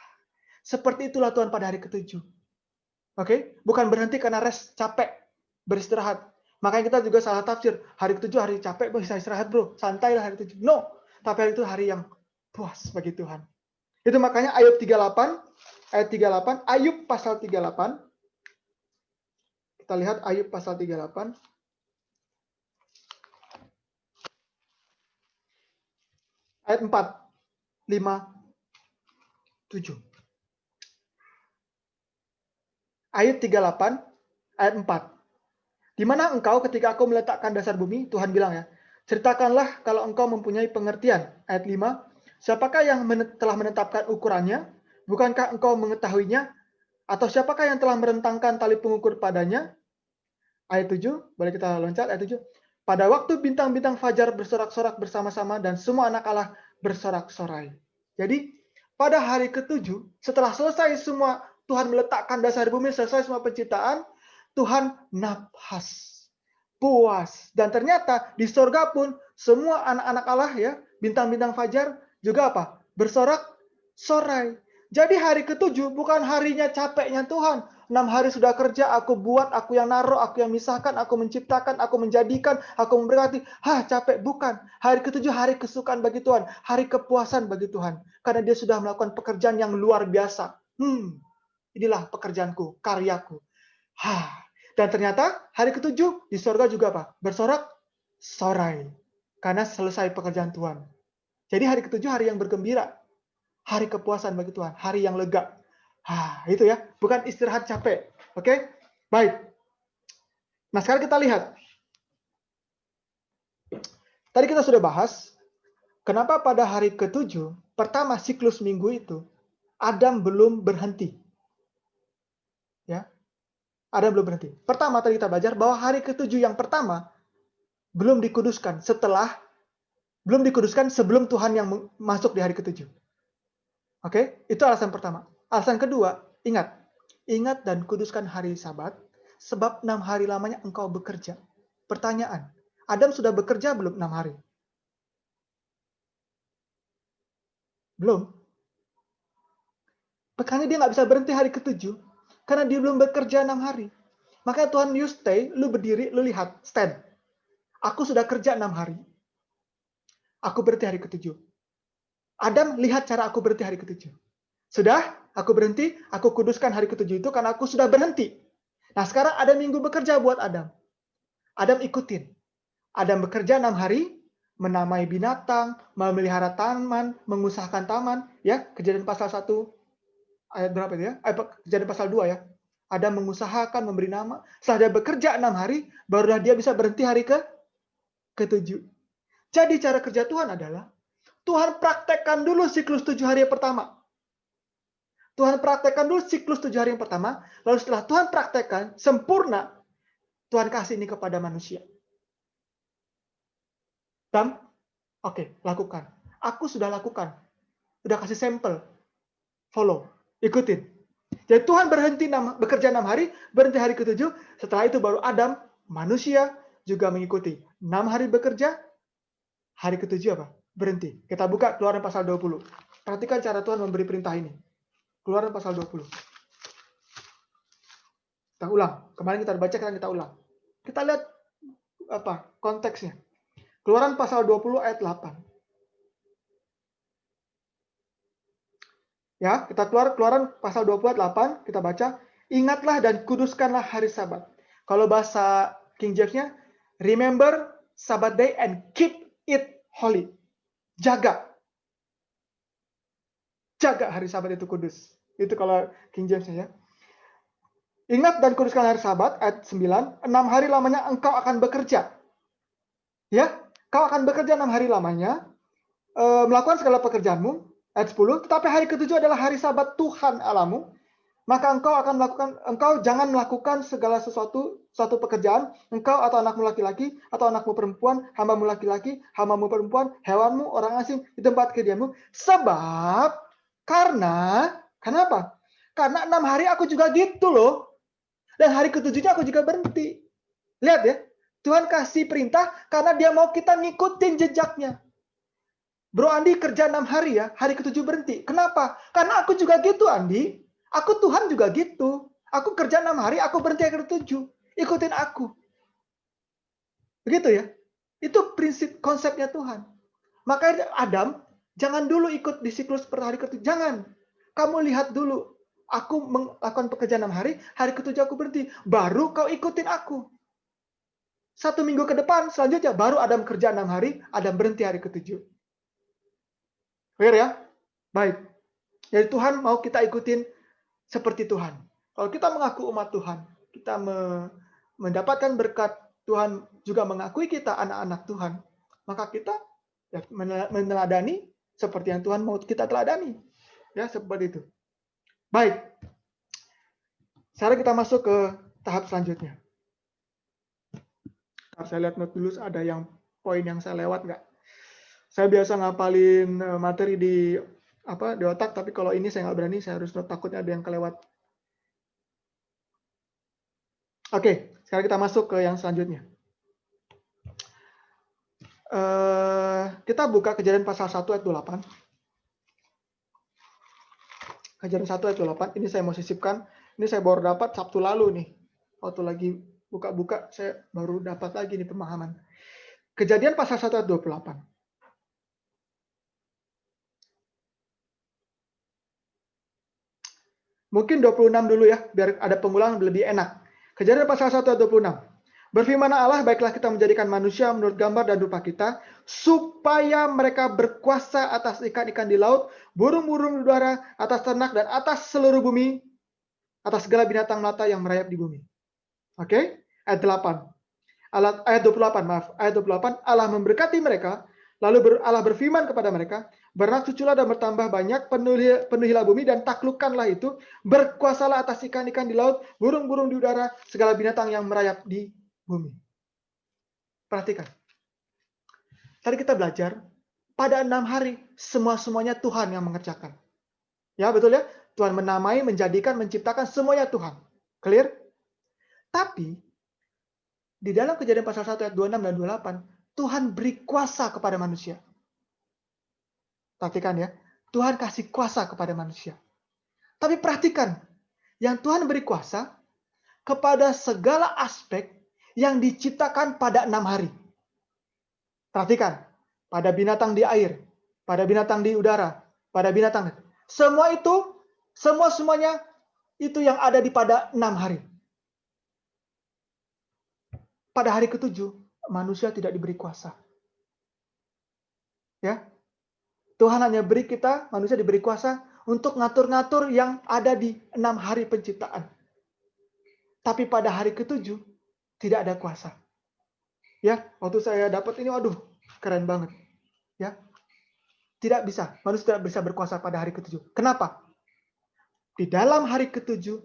Speaker 1: Seperti itulah Tuhan pada hari ketujuh. Oke? Bukan berhenti karena rest, capek, beristirahat. Makanya kita juga salah tafsir. Hari ketujuh hari capek, bisa istirahat bro. Santailah hari ketujuh. No. Tapi hari itu hari yang puas bagi Tuhan. Itu makanya Ayub 38. Ayat 38. Ayub pasal 38. Kita lihat Ayub pasal 38. Ayat 4. 5. 7. Ayat 38, ayat 4. Di mana engkau ketika aku meletakkan dasar bumi, Tuhan bilang ya, ceritakanlah kalau engkau mempunyai pengertian. Ayat 5, siapakah yang telah menetapkan ukurannya? Bukankah engkau mengetahuinya? Atau siapakah yang telah merentangkan tali pengukur padanya? Ayat 7, boleh kita loncat, ayat 7. Pada waktu bintang-bintang fajar bersorak-sorak bersama-sama dan semua anak Allah bersorak-sorai. Jadi, pada hari ketujuh, setelah selesai semua Tuhan meletakkan dasar bumi, selesai semua penciptaan, Tuhan nafas, puas. Dan ternyata di surga pun semua anak-anak Allah ya, bintang-bintang fajar juga apa? Bersorak-sorai. Jadi hari ketujuh bukan harinya capeknya Tuhan. 6 hari sudah kerja, aku buat, aku yang naruh, aku yang misahkan, aku menciptakan, aku menjadikan, aku memberkati. Capek. Bukan. Hari ketujuh hari kesukaan bagi Tuhan. Hari kepuasan bagi Tuhan. Karena dia sudah melakukan pekerjaan yang luar biasa. Inilah pekerjaanku, karyaku. Dan ternyata hari ketujuh di surga juga apa? Bersorak-sorai. Karena selesai pekerjaan Tuhan. Jadi hari ketujuh hari yang bergembira. Hari kepuasan bagi Tuhan. Hari yang lega. Itu ya. Bukan istirahat capek. Oke? Baik. Nah sekarang kita lihat. Tadi kita sudah bahas. Kenapa pada hari ketujuh, pertama siklus minggu itu, Adam belum berhenti. Ya, Adam belum berhenti. Pertama tadi kita belajar bahwa hari ketujuh yang pertama belum dikuduskan sebelum Tuhan yang masuk di hari ketujuh. Oke, itu alasan pertama. Alasan kedua, ingat dan kuduskan hari Sabat, sebab 6 hari lamanya engkau bekerja. Pertanyaan, Adam sudah bekerja belum 6 hari? Belum. Makanya dia nggak bisa berhenti hari ketujuh. Karena dia belum bekerja 6 hari. Makanya Tuhan, you stay, lu berdiri, lu lihat, stand. Aku sudah kerja 6 hari. Aku berhenti hari ketujuh. Adam, lihat cara aku berhenti hari ketujuh. Sudah, aku berhenti, aku kuduskan hari ketujuh itu karena aku sudah berhenti. Nah sekarang ada minggu bekerja buat Adam. Adam ikutin. Adam bekerja 6 hari, menamai binatang, memelihara taman, mengusahakan taman. Ya, Kejadian pasal 1. Ayat berapa itu ya? Kejadian pasal 2 ya. Adam mengusahakan, memberi nama. Setelah dia bekerja 6 hari, barulah dia bisa berhenti hari ke-7. Jadi cara kerja Tuhan adalah, Tuhan praktekkan dulu siklus 7 hari yang pertama. Tuhan praktekkan dulu siklus 7 hari yang pertama, lalu setelah Tuhan praktekkan, sempurna, Tuhan kasih ini kepada manusia. Dan, oke, lakukan. Aku sudah lakukan. Udah kasih sampel. Follow. Ikutin. Jadi Tuhan berhenti bekerja 6 hari, berhenti hari ke-7. Setelah itu baru Adam, manusia, juga mengikuti. 6 hari bekerja, hari ke-7 apa? Berhenti. Kita buka Keluaran pasal 20. Perhatikan cara Tuhan memberi perintah ini. Keluaran pasal 20. Kita ulang. Kemarin kita baca, sekarang kita ulang. Kita lihat konteksnya. Keluaran pasal 20 ayat 8. Ya, kita Keluaran pasal 20 ayat 8, kita baca, ingatlah dan kuduskanlah hari Sabat. Kalau bahasa King James-nya, remember Sabbath day and keep it holy. Jaga. Jaga hari Sabat itu kudus. Itu kalau King James-nya ya. Ingat dan kuduskan hari Sabat, ayat 9, 6 hari lamanya engkau akan bekerja. Ya, kau akan bekerja 6 hari lamanya, melakukan segala pekerjaanmu, ayat 10, tetapi hari ketujuh adalah hari Sabat Tuhan Allahmu, maka engkau jangan melakukan segala suatu pekerjaan, engkau atau anakmu laki-laki, atau anakmu perempuan, hambamu laki-laki, hambamu perempuan, hewanmu, orang asing, di tempat kediamanmu, sebab, kenapa? Karena 6 hari aku juga gitu loh. Dan hari ketujuhnya aku juga berhenti. Lihat ya, Tuhan kasih perintah karena dia mau kita ngikutin jejaknya. Bro Andi kerja 6 hari ya, hari ketujuh berhenti. Kenapa? Karena aku juga gitu Andi. Aku Tuhan juga gitu. Aku kerja 6 hari, aku berhenti hari ketujuh. Ikutin aku. Begitu ya. Itu prinsip konsepnya Tuhan. Makanya Adam, jangan dulu ikut di siklus per hari ketujuh. Jangan. Kamu lihat dulu. Aku melakukan pekerjaan 6 hari, hari ketujuh aku berhenti. Baru kau ikutin aku. 1 minggu ke depan, selanjutnya baru Adam kerja 6 hari, Adam berhenti hari ketujuh. Clear ya? Baik. Jadi Tuhan mau kita ikutin seperti Tuhan. Kalau kita mengaku umat Tuhan, kita mendapatkan berkat, Tuhan juga mengakui kita anak-anak Tuhan, maka kita ya, meneladani seperti yang Tuhan mau kita teladani. Ya, seperti itu. Baik. Sekarang kita masuk ke tahap selanjutnya. Saya lihat note dulu ada yang poin yang saya lewat nggak? Saya biasa ngapalin materi di otak, tapi kalau ini saya nggak berani, saya harus note, takutnya ada yang kelewat. Oke, sekarang kita masuk ke yang selanjutnya. Kita buka Kejadian pasal 1 ayat 28. Kejadian 1 ayat 28, ini saya mau sisipkan. Ini saya baru dapat Sabtu lalu nih. Waktu lagi buka-buka, saya baru dapat lagi nih pemahaman. Kejadian pasal 1 ayat 28. Mungkin 26 dulu ya, biar ada pengulangan lebih enak. Kejadian pasal 1 ayat 26. Berfirman Allah, baiklah kita menjadikan manusia menurut gambar dan rupa kita, supaya mereka berkuasa atas ikan-ikan di laut, burung-burung di udara, atas ternak, dan atas seluruh bumi, atas segala binatang melata yang merayap di bumi. Oke? Ayat 8. Ayat 28, Ayat 28, Allah memberkati mereka, lalu Allah berfirman kepada mereka, beranak cuculah dan bertambah banyak, penuhilah bumi dan taklukkanlah itu, berkuasalah atas ikan-ikan di laut, burung-burung di udara, segala binatang yang merayap di bumi. Perhatikan. Tadi kita belajar, pada 6 hari, semuanya Tuhan yang mengerjakan. Ya, betul ya? Tuhan menamai, menjadikan, menciptakan, semuanya Tuhan. Clear? Tapi, di dalam Kejadian pasal 1 ayat 26 dan 28, Tuhan beri kuasa kepada manusia. Perhatikan ya, Tuhan kasih kuasa kepada manusia. Tapi perhatikan, yang Tuhan beri kuasa kepada segala aspek yang diciptakan pada 6 hari. Perhatikan, pada binatang di air, pada binatang di udara, pada binatang. Semuanya itu yang ada di pada 6 hari. Pada hari ketujuh, manusia tidak diberi kuasa. Ya, Tuhan hanya beri kita, manusia diberi kuasa untuk ngatur-ngatur yang ada di 6 hari penciptaan. Tapi pada hari ketujuh, tidak ada kuasa. Ya, waktu saya dapat ini, waduh, keren banget. Ya, tidak bisa, manusia tidak bisa berkuasa pada hari ketujuh. Kenapa? Di dalam hari ketujuh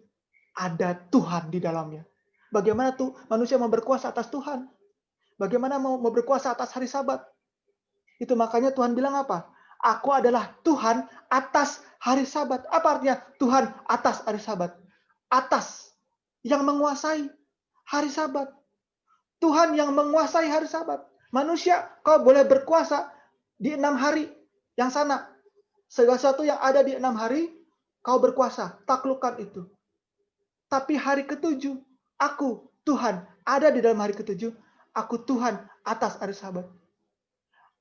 Speaker 1: ada Tuhan di dalamnya. Bagaimana tuh manusia mau berkuasa atas Tuhan? Bagaimana mau berkuasa atas hari Sabat? Itu makanya Tuhan bilang apa? Aku adalah Tuhan atas hari Sabat. Apa artinya Tuhan atas hari Sabat? Atas, yang menguasai hari Sabat. Tuhan yang menguasai hari Sabat. Manusia, kau boleh berkuasa di 6 hari yang sana. Segala sesuatu yang ada di 6 hari, kau berkuasa. Taklukkan itu. Tapi hari ketujuh, aku, Tuhan, ada di dalam hari ketujuh. Aku Tuhan atas hari Sabat.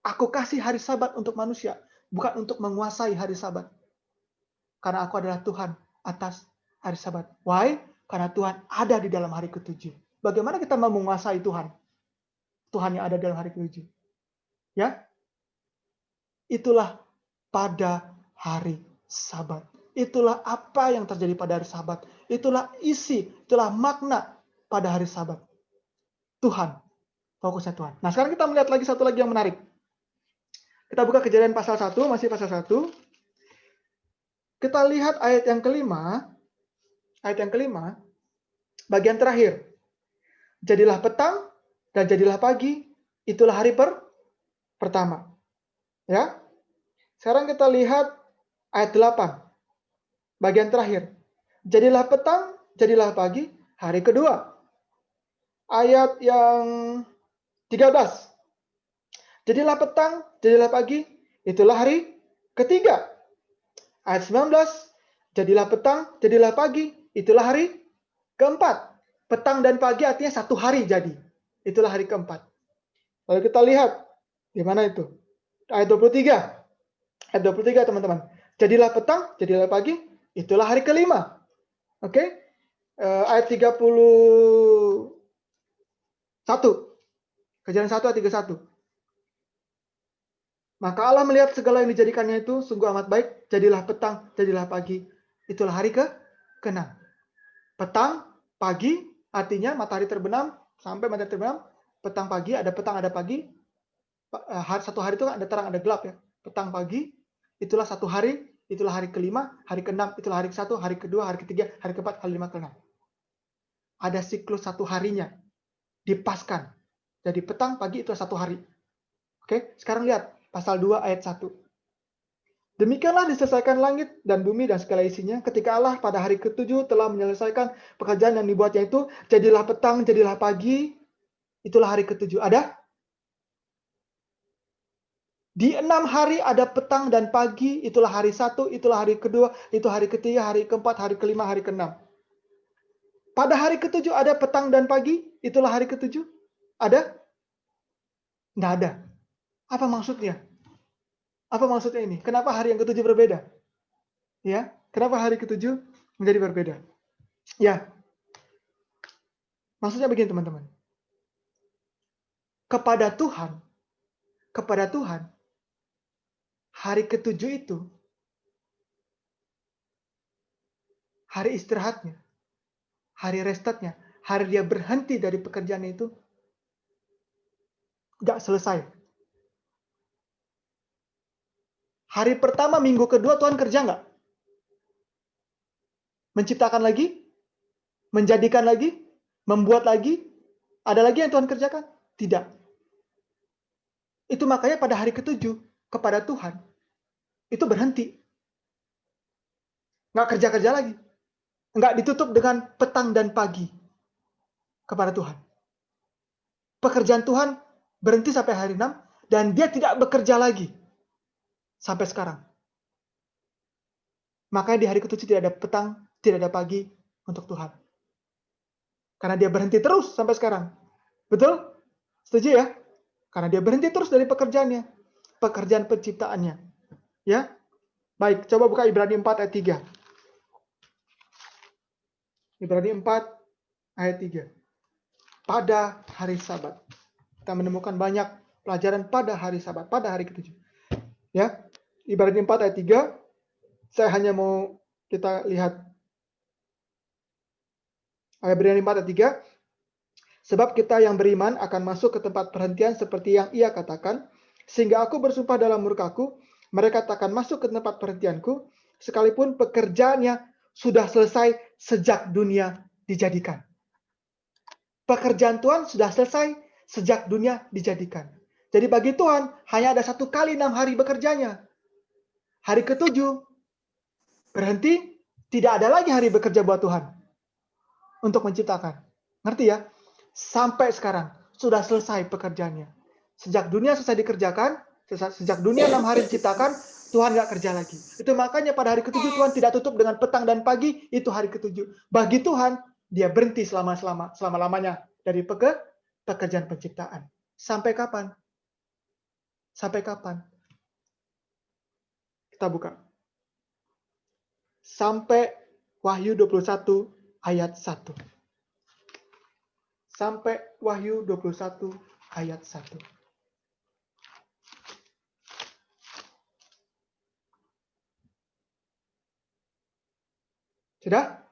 Speaker 1: Aku kasih hari Sabat untuk manusia, bukan untuk menguasai hari Sabat. Karena aku adalah Tuhan atas hari Sabat. Why? Karena Tuhan ada di dalam hari ketujuh. Bagaimana kita mau menguasai Tuhan? Tuhan yang ada dalam hari ketujuh. Ya, itulah pada hari Sabat. Itulah apa yang terjadi pada hari Sabat. Itulah isi, itulah makna pada hari Sabat. Tuhan, fokusnya Tuhan. Nah, sekarang kita melihat lagi satu lagi yang menarik. Kita buka Kejadian pasal 1, masih pasal 1. Kita lihat ayat yang kelima. Ayat yang kelima, bagian terakhir. Jadilah petang dan jadilah pagi, itulah hari pertama. Ya. Sekarang kita lihat ayat 8. Bagian terakhir. Jadilah petang, jadilah pagi, hari kedua. Ayat yang 13. Jadilah petang, jadilah pagi, itulah hari ketiga. Ayat 19. Jadilah petang, jadilah pagi, itulah hari keempat. Petang dan pagi artinya satu hari jadi. Itulah hari keempat. Lalu kita lihat, di mana itu? Ayat 23. Ayat 23 teman-teman. Jadilah petang, jadilah pagi, itulah hari kelima. Oke? Ayat 31. Kejadian 1 ayat 31. Maka Allah melihat segala yang dijadikannya itu sungguh amat baik. Jadilah petang, jadilah pagi. Itulah hari ke-6. Petang, pagi, artinya matahari terbenam sampai matahari terbenam. Petang, pagi, ada petang, ada pagi. Satu hari itu ada terang, ada gelap ya. Petang, pagi, itulah satu hari. Itulah hari kelima, hari ke-6, itulah hari ke-1, hari kedua, hari ketiga, hari ke-4, hari ke-5, ke-6. Ada siklus satu harinya. Dipaskan. Jadi petang, pagi, itu satu hari. Oke, sekarang lihat. Pasal 2 ayat 1. Demikianlah diselesaikan langit dan bumi dan segala isinya ketika Allah pada hari ke-7 telah menyelesaikan pekerjaan yang dibuatnya itu. Jadilah petang, jadilah pagi. Itulah hari ke-7. Ada? Di 6 hari ada petang dan pagi. Itulah hari 1, itulah hari kedua, itu hari ketiga, hari keempat, hari kelima, hari ke-6. Pada hari ke-7 ada petang dan pagi. Itulah hari ke-7. Ada? Nggak ada. Apa maksudnya? Apa maksudnya ini? Kenapa hari yang ke-7 berbeda? Ya, kenapa hari ke-7 menjadi berbeda? Ya. Maksudnya begini teman-teman. Kepada Tuhan, hari ke-7 itu hari istirahatnya, hari restatnya, hari dia berhenti dari pekerjaannya itu nggak selesai. Hari pertama, minggu kedua, Tuhan kerja nggak? Menciptakan lagi? Menjadikan lagi? Membuat lagi? Ada lagi yang Tuhan kerjakan? Tidak. Itu makanya pada hari ke-7, kepada Tuhan, itu berhenti. Nggak kerja-kerja lagi. Nggak ditutup dengan petang dan pagi kepada Tuhan. Pekerjaan Tuhan berhenti sampai hari 6, dan dia tidak bekerja lagi. Sampai sekarang. Makanya di hari ke-7 tidak ada petang, tidak ada pagi untuk Tuhan. Karena dia berhenti terus sampai sekarang. Betul? Setuju ya? Karena dia berhenti terus dari pekerjaannya. Pekerjaan penciptaannya. Ya? Baik, coba buka Ibrani 4 ayat 3. Ibrani 4 ayat 3. Pada hari Sabat. Kita menemukan banyak pelajaran pada hari Sabat, pada hari ke-7. Ya, Ibrani 4 ayat 3, saya hanya mau kita lihat. Ibrani 4 ayat 3, sebab kita yang beriman akan masuk ke tempat perhentian seperti yang ia katakan, sehingga aku bersumpah dalam murkaku, mereka tak akan masuk ke tempat perhentianku, sekalipun pekerjaannya sudah selesai sejak dunia dijadikan. Pekerjaan Tuhan sudah selesai sejak dunia dijadikan. Jadi bagi Tuhan, hanya ada 1 kali 6 hari bekerjanya. Hari ke-7, berhenti, tidak ada lagi hari bekerja buat Tuhan. Untuk menciptakan. Ngerti ya? Sampai sekarang, sudah selesai pekerjaannya. Sejak dunia selesai dikerjakan, sejak dunia 6 hari diciptakan, Tuhan nggak kerja lagi. Itu makanya pada hari ke-7 Tuhan tidak tutup dengan petang dan pagi, itu hari ke-7. Bagi Tuhan, dia berhenti selama-lamanya dari pekerjaan penciptaan. Sampai kapan? Sampai kapan? Kita buka. Sampai Wahyu 21 ayat 1. Sampai Wahyu 21 ayat 1. Sudah?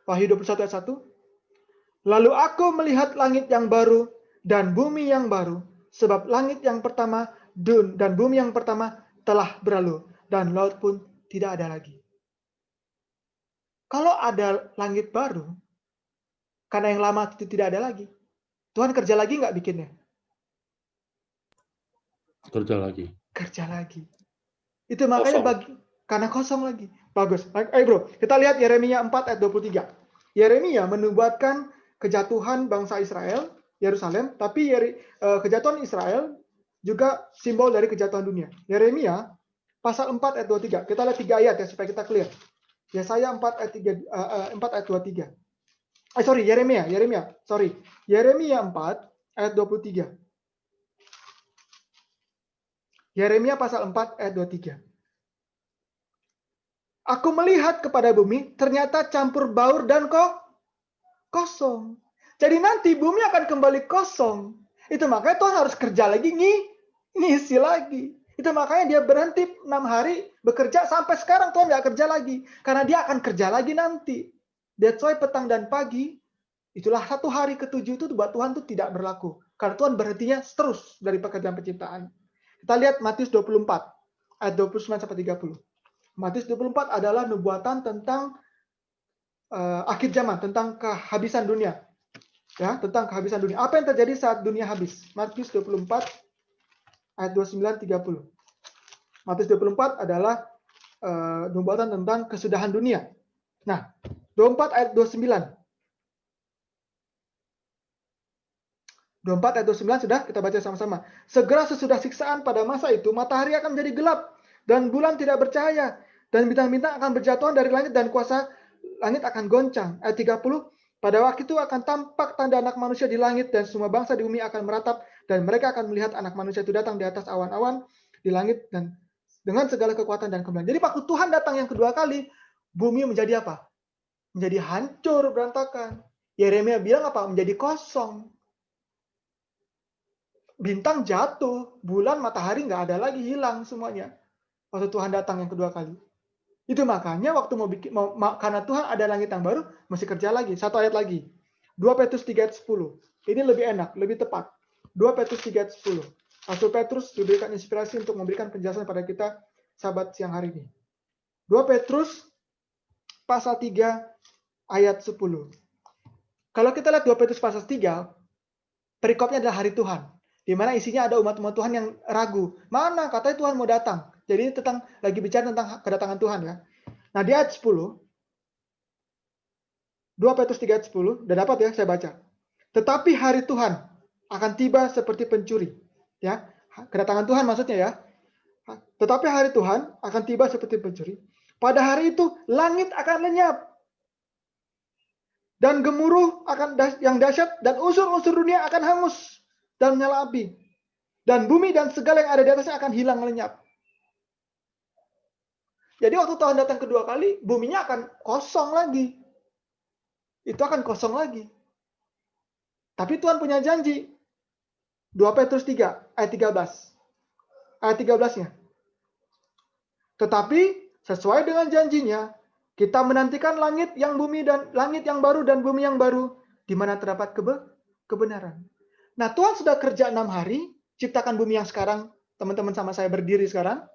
Speaker 1: Wahyu 21 ayat 1. Lalu aku melihat langit yang baru dan bumi yang baru, sebab langit yang pertama dan bumi yang pertama telah berlalu, dan laut pun tidak ada lagi. Kalau ada langit baru, karena yang lama itu tidak ada lagi, Tuhan kerja lagi nggak bikinnya?
Speaker 4: Kerja lagi.
Speaker 1: Kerja lagi. Itu makanya karena kosong lagi. Bagus. Ayo bro, kita lihat Yeremia 4 ayat 23. Yeremia menubuatkan kejatuhan bangsa Israel, Yerusalem, tapi kejatuhan Israel juga simbol dari kejatuhan dunia. Yeremia pasal 4 ayat 23. Kita lihat 3 ayat ya supaya kita clear. Yesaya 4 ayat 23. Yeremia 4 ayat 23. Yeremia pasal 4 ayat 23. Aku melihat kepada bumi, ternyata campur baur dan kosong. Jadi nanti bumi akan kembali kosong. Itu makanya Tuhan harus kerja lagi, ngisi lagi. Itu makanya dia berhenti 6 hari bekerja, sampai sekarang Tuhan nggak kerja lagi. Karena dia akan kerja lagi nanti. That's why petang dan pagi, itulah 1 hari ke-7 itu buat Tuhan itu tidak berlaku. Karena Tuhan berhentinya terus dari pekerjaan penciptaan. Kita lihat Matius 24, ayat 29-30. Matius 24 adalah nubuatan tentang akhir zaman, tentang kehabisan dunia. Ya, tentang kehabisan dunia. Apa yang terjadi saat dunia habis? Matius 24 ayat 29-30. Matius 24 adalah nubuatan tentang kesudahan dunia. Nah, 24 ayat 29. 24 ayat 29 sudah kita baca sama-sama. Segera sesudah siksaan pada masa itu, matahari akan menjadi gelap dan bulan tidak bercahaya, dan bintang-bintang akan berjatuhan dari langit dan kuasa langit akan goncang. Ayat 30, pada waktu itu akan tampak tanda anak manusia di langit, dan semua bangsa di bumi akan meratap, dan mereka akan melihat anak manusia itu datang di atas awan-awan di langit dan dengan segala kekuatan dan kemuliaan. Jadi waktu Tuhan datang yang kedua kali, bumi menjadi apa? Menjadi hancur, berantakan. Yeremia bilang apa? Menjadi kosong. Bintang jatuh, bulan, matahari nggak ada lagi, hilang semuanya. Waktu Tuhan datang yang kedua kali. Itu makanya waktu karena Tuhan ada langit yang baru, mesti kerja lagi. 1 ayat lagi. 2 Petrus 3 ayat 10. Ini lebih enak, lebih tepat. 2 Petrus 3 ayat 10. Rasul Petrus diberikan inspirasi untuk memberikan penjelasan pada kita sahabat siang hari ini. 2 Petrus pasal 3 ayat 10. Kalau kita lihat 2 Petrus pasal 3, perikopnya adalah hari Tuhan. Di mana isinya ada umat-umat Tuhan yang ragu. Mana katanya Tuhan mau datang. Jadi lagi bicara tentang kedatangan Tuhan ya. Nah di ayat 10, 2 Petrus 3 ayat 10, udah dapat ya saya baca. Tetapi hari Tuhan akan tiba seperti pencuri. Ya, kedatangan Tuhan maksudnya ya. Tetapi hari Tuhan akan tiba seperti pencuri. Pada hari itu langit akan lenyap. Dan gemuruh yang dahsyat dan unsur-unsur dunia akan hangus dan menyala api. Dan bumi dan segala yang ada di atasnya akan hilang lenyap. Jadi waktu Tuhan datang kedua kali, buminya akan kosong lagi. Itu akan kosong lagi. Tapi Tuhan punya janji. 2 Petrus 3 ayat 13. Ayat 13-nya. Tetapi sesuai dengan janjinya, kita menantikan langit yang baru dan bumi yang baru, di mana terdapat kebenaran. Nah, Tuhan sudah kerja 6 hari, ciptakan bumi yang sekarang, teman-teman sama saya berdiri sekarang.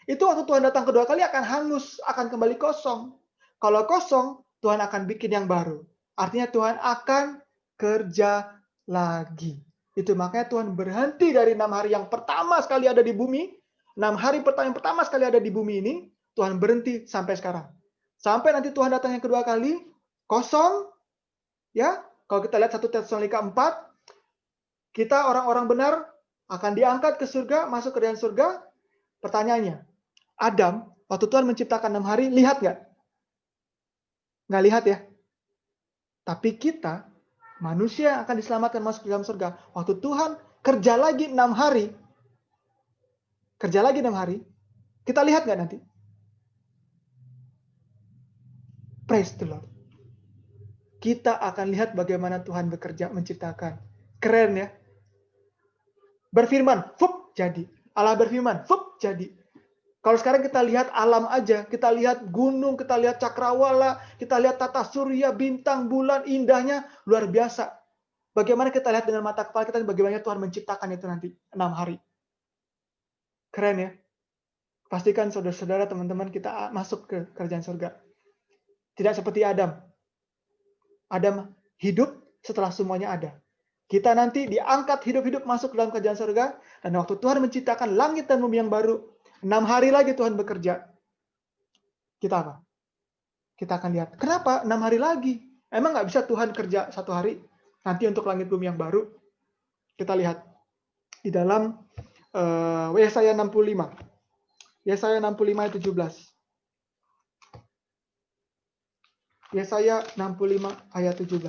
Speaker 1: Itu waktu Tuhan datang kedua kali akan hangus, akan kembali kosong. Kalau kosong, Tuhan akan bikin yang baru. Artinya Tuhan akan kerja lagi. Itu makanya Tuhan berhenti dari 6 hari yang pertama sekali ada di bumi. 6 hari yang pertama sekali ada di bumi ini, Tuhan berhenti sampai sekarang. Sampai nanti Tuhan datang yang kedua kali, kosong. Ya, kalau kita lihat 1 Tesalonika 4, kita orang-orang benar akan diangkat ke surga, masuk ke dalam surga. Pertanyaannya, Adam, waktu Tuhan menciptakan 6 hari, lihat nggak? Nggak lihat ya. Tapi kita, manusia yang akan diselamatkan masuk ke dalam surga. Waktu Tuhan kerja lagi 6 hari, kerja lagi 6 hari. Kita lihat nggak nanti? Praise the Lord. Kita akan lihat bagaimana Tuhan bekerja menciptakan. Keren ya. Berfirman, fup, jadi. Allah berfirman, fup, jadi. Kalau sekarang kita lihat alam aja, kita lihat gunung, kita lihat cakrawala, kita lihat tata surya, bintang, bulan, indahnya luar biasa. Bagaimana kita lihat dengan mata kepala kita, bagaimana Tuhan menciptakan itu nanti 6 hari. Keren ya. Pastikan saudara-saudara, teman-teman kita masuk ke kerajaan surga. Tidak seperti Adam. Adam hidup setelah semuanya ada. Kita nanti diangkat hidup-hidup masuk ke dalam kerajaan surga. Dan waktu Tuhan menciptakan langit dan bumi yang baru, 6 hari lagi Tuhan bekerja. Kita apa? Kita akan lihat. Kenapa 6 hari lagi? Emang nggak bisa Tuhan kerja 1 hari? Nanti untuk langit bumi yang baru. Kita lihat. Di dalam Yesaya 65. Yesaya 65 ayat 17. Yesaya 65 ayat 17.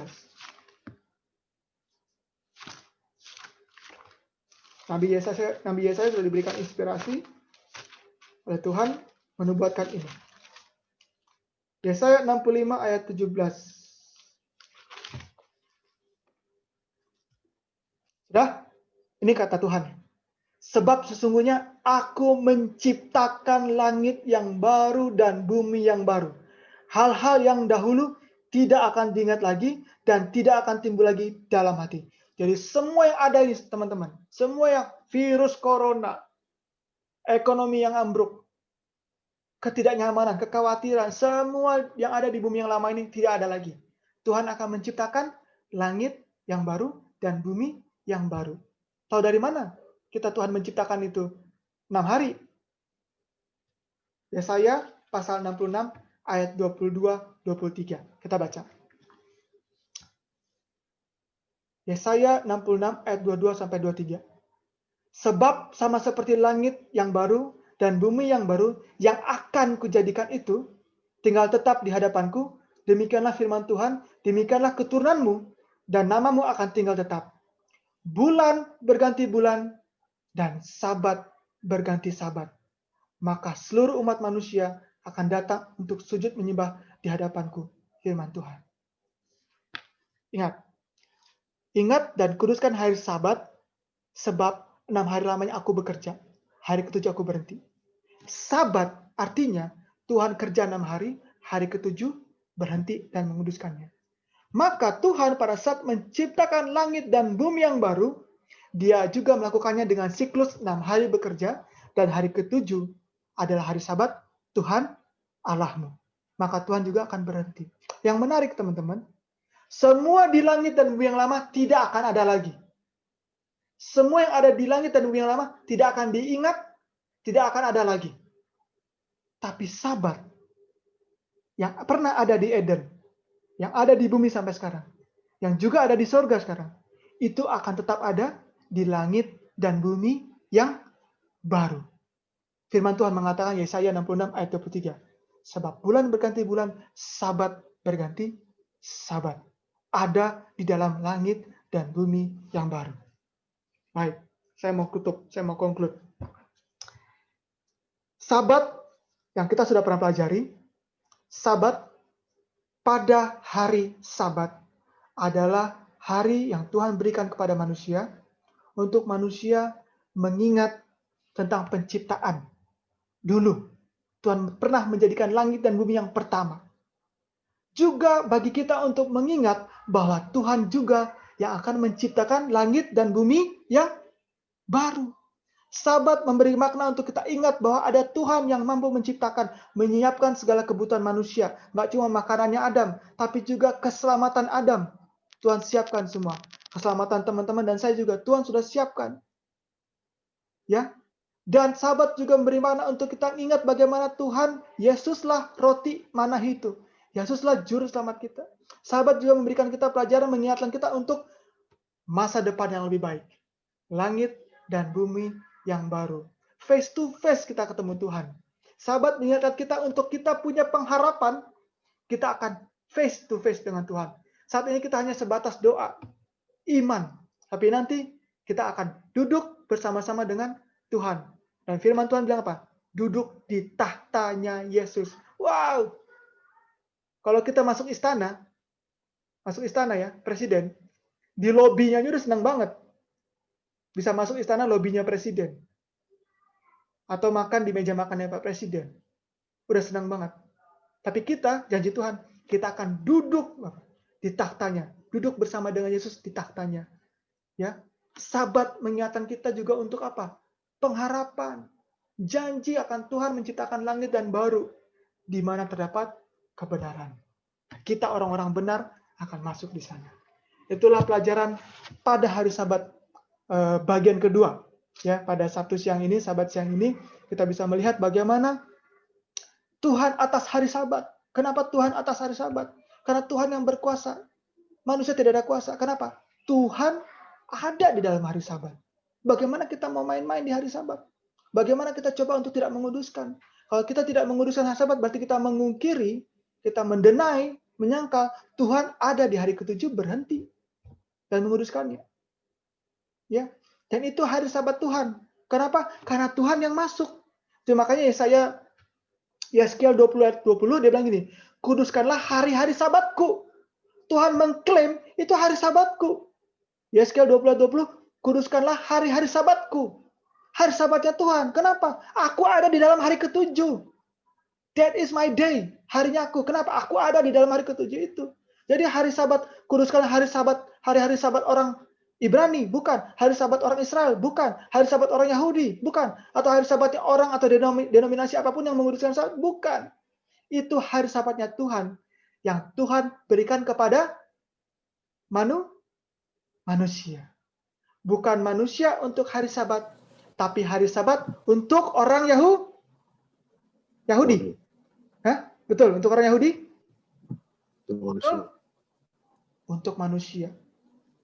Speaker 1: Nabi Yesaya sudah diberikan inspirasi oleh Tuhan menubuatkan ini. Yesaya 65 ayat 17. Sudah? Ini kata Tuhan. Sebab sesungguhnya aku menciptakan langit yang baru dan bumi yang baru. Hal-hal yang dahulu tidak akan diingat lagi dan tidak akan timbul lagi dalam hati. Jadi semua yang ada ini teman-teman, semua yang virus corona, ekonomi yang ambruk, ketidaknyamanan, kekhawatiran, semua yang ada di bumi yang lama ini tidak ada lagi. Tuhan akan menciptakan langit yang baru dan bumi yang baru. Tahu dari mana kita Tuhan menciptakan itu 6 hari? Yesaya pasal 66 ayat 22-23. Kita baca. Yesaya 66 ayat 22-23. Sebab sama seperti langit yang baru dan bumi yang baru yang akan kujadikan itu tinggal tetap di hadapanku, demikianlah firman Tuhan, demikianlah keturunanmu dan namamu akan tinggal tetap. Bulan berganti bulan dan sabat berganti sabat. Maka seluruh umat manusia akan datang untuk sujud menyembah di hadapanku, firman Tuhan. Ingat dan kuduskan hari Sabat, sebab 6 hari lamanya aku bekerja, hari ke-7 aku berhenti. Sabat artinya Tuhan kerja 6 hari, hari ke-7 berhenti dan menguduskannya. Maka Tuhan pada saat menciptakan langit dan bumi yang baru, Dia juga melakukannya dengan siklus 6 hari bekerja, dan hari ke-7 adalah hari Sabat Tuhan Allahmu. Maka Tuhan juga akan berhenti. Yang menarik teman-teman, semua di langit dan bumi yang lama tidak akan ada lagi. Semua yang ada di langit dan bumi yang lama tidak akan diingat, tidak akan ada lagi. Tapi Sabat yang pernah ada di Eden, yang ada di bumi sampai sekarang, yang juga ada di surga sekarang, itu akan tetap ada di langit dan bumi yang baru. Firman Tuhan mengatakan Yesaya 66 ayat 23. Sebab bulan berganti bulan, Sabat berganti Sabat. Ada di dalam langit dan bumi yang baru. Baik, saya mau tutup, saya mau conclude. Sabat yang kita sudah pernah pelajari, Sabat pada hari Sabat adalah hari yang Tuhan berikan kepada manusia untuk manusia mengingat tentang penciptaan. Dulu, Tuhan pernah menjadikan langit dan bumi yang pertama. Juga bagi kita untuk mengingat bahwa Tuhan juga yang akan menciptakan langit dan bumi yang baru. Sabat memberi makna untuk kita ingat bahwa ada Tuhan yang mampu menciptakan, menyiapkan segala kebutuhan manusia. Nggak cuma makanannya Adam, tapi juga keselamatan Adam. Tuhan siapkan semua. Keselamatan teman-teman dan saya juga, Tuhan sudah siapkan. Ya, dan Sabat juga memberi makna untuk kita ingat bagaimana Tuhan, Yesuslah roti manna itu. Yesuslah juru selamat kita. Sabat juga memberikan kita pelajaran, mengingatkan kita untuk masa depan yang lebih baik. Langit dan bumi yang baru. Face to face kita ketemu Tuhan. Sabat mengingatkan kita untuk kita punya pengharapan, kita akan face to face dengan Tuhan. Saat ini kita hanya sebatas doa, iman. Tapi nanti kita akan duduk bersama-sama dengan Tuhan. Dan firman Tuhan bilang apa? Duduk di tahtanya Yesus. Wow. Kalau kita masuk istana ya, presiden, di lobinya udah senang banget. Bisa masuk istana lobinya presiden. Atau makan di meja makannya Pak Presiden. Udah senang banget. Tapi kita, janji Tuhan, kita akan duduk di tahtanya. Duduk bersama dengan Yesus di tahtanya. Ya, Sabat mengingatkan kita juga untuk apa? Pengharapan. Janji akan Tuhan menciptakan langit dan baru. Di mana terdapat kebenaran. Kita orang-orang benar akan masuk di sana. Itulah pelajaran pada hari Sabat bagian kedua. Ya, pada Sabtu siang ini, Sabat siang ini, kita bisa melihat bagaimana Tuhan atas hari Sabat. Kenapa Tuhan atas hari Sabat? Karena Tuhan yang berkuasa. Manusia tidak ada kuasa. Kenapa? Tuhan ada di dalam hari Sabat. Bagaimana kita mau main-main di hari Sabat? Bagaimana kita coba untuk tidak menguduskan? Kalau kita tidak menguduskan hari Sabat, berarti kita mengungkiri, kita mendenai, menyangka Tuhan ada di hari ketujuh, berhenti dan menguduskannya. Ya, dan itu hari Sabat Tuhan. Kenapa? Karena Tuhan yang masuk. Jadi makanya Yeskiel 20 ayat 20 dia bilang gini, kuduskanlah hari-hari Sabatku. Tuhan mengklaim itu hari Sabatku. Yeskiel 20 ayat 20, kuduskanlah hari-hari Sabatku. Hari Sabatnya Tuhan. Kenapa? Aku ada di dalam hari ketujuh. That is my day. Harinya aku. Kenapa? Aku ada di dalam hari ketujuh itu. Jadi hari Sabat, kuduskanlah hari Sabat, hari-hari Sabat orang Ibrani, bukan. Hari Sabat orang Israel, bukan. Hari Sabat orang Yahudi, bukan. Atau hari Sabatnya orang atau denominasi apapun yang menguduskan Sabat, bukan. Itu hari Sabatnya Tuhan yang Tuhan berikan kepada manusia. Bukan manusia untuk hari Sabat, tapi hari Sabat untuk orang Yahudi. Hah? Betul, untuk orang Yahudi? Untuk manusia.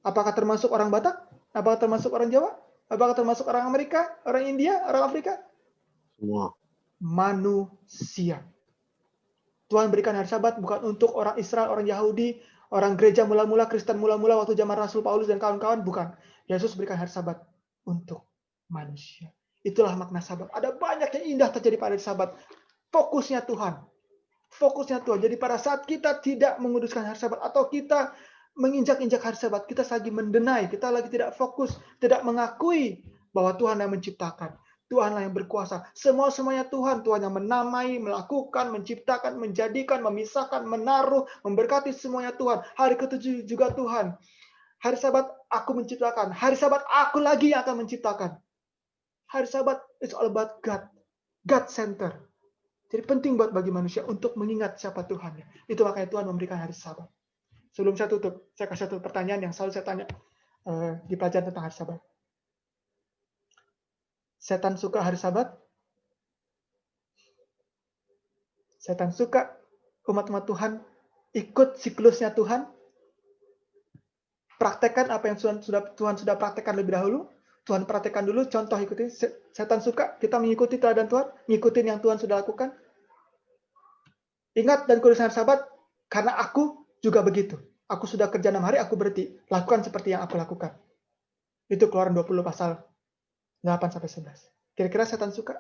Speaker 1: Apakah termasuk orang Batak? Apakah termasuk orang Jawa? Apakah termasuk orang Amerika, orang India, orang Afrika?
Speaker 5: Semua.
Speaker 1: Manusia. Tuhan berikan hari Sabat bukan untuk orang Israel, orang Yahudi, orang gereja mula-mula, Kristen mula-mula waktu zaman Rasul Paulus dan kawan-kawan, bukan. Yesus berikan hari Sabat untuk manusia. Itulah makna Sabat. Ada banyak yang indah terjadi pada hari Sabat. Fokusnya Tuhan. Jadi pada saat kita tidak menguduskan hari Sabat atau kita menginjak-injak hari Sabat, kita lagi mendenai, kita lagi tidak fokus, tidak mengakui bahwa Tuhan yang menciptakan, Tuhanlah yang berkuasa. Semuanya Tuhan yang menamai, melakukan, menciptakan, menjadikan, memisahkan, menaruh, memberkati semuanya Tuhan. Hari ketujuh juga Tuhan. Hari Sabat aku menciptakan, hari Sabat aku lagi yang akan menciptakan. Hari Sabat is all about God, God center. Jadi penting bagi manusia untuk mengingat siapa Tuhan. Itu makanya Tuhan memberikan hari Sabat. Sebelum saya tutup, saya kasih satu pertanyaan yang selalu saya tanya di pelajaran tentang hari Sabat. Setan suka hari Sabat? Setan suka umat-umat Tuhan ikut siklusnya Tuhan? Praktekkan apa yang Tuhan sudah praktekkan lebih dahulu? Tuhan praktekkan dulu, contoh ikuti. Setan suka kita mengikuti teladan Tuhan, ngikutin yang Tuhan sudah lakukan. Ingat dan kuduskan hari Sabat, karena aku juga begitu. Aku sudah kerja 6 hari, aku berhenti. Lakukan seperti yang aku lakukan. Itu Keluaran 20 pasal 8-11. Kira-kira setan suka?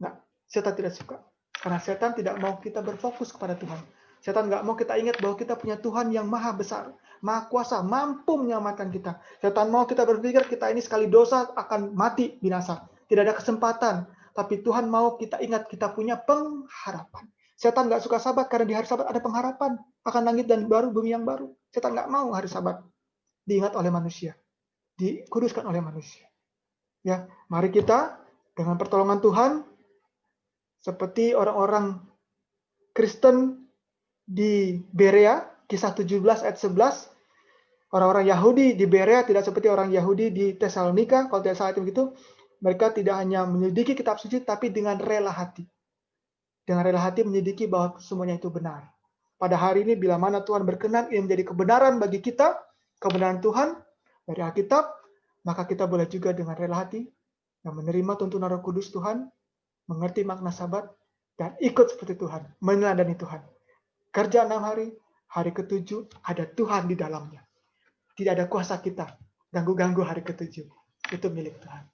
Speaker 1: Nah, setan tidak suka. Karena setan tidak mau kita berfokus kepada Tuhan. Setan nggak mau kita ingat bahwa kita punya Tuhan yang maha besar, maha kuasa, mampu menyelamatkan kita. Setan mau kita berpikir kita ini sekali dosa akan mati binasa. Tidak ada kesempatan. Tapi Tuhan mau kita ingat kita punya pengharapan. Setan nggak suka Sabat karena di hari Sabat ada pengharapan akan langit dan baru, bumi yang baru. Setan nggak mau hari Sabat diingat oleh manusia, dikuduskan oleh manusia. Ya, mari kita dengan pertolongan Tuhan seperti orang-orang Kristen di Berea, kisah 17 ayat 11. Orang-orang Yahudi di Berea tidak seperti orang Yahudi di Tesalonika, kalau tidak salah itu begitu. Mereka tidak hanya menyelidiki kitab suci, tapi dengan rela hati. Dengan rela hati menyelidiki bahwa semuanya itu benar. Pada hari ini, bila mana Tuhan berkenan, ini menjadi kebenaran bagi kita, kebenaran Tuhan dari Alkitab, maka kita boleh juga dengan rela hati yang menerima tuntunan Roh Kudus Tuhan, mengerti makna Sabat, dan ikut seperti Tuhan, meneladani Tuhan. Kerja 6 hari, hari ke-7 ada Tuhan di dalamnya. Tidak ada kuasa kita ganggu-ganggu hari ke-7. Itu milik Tuhan.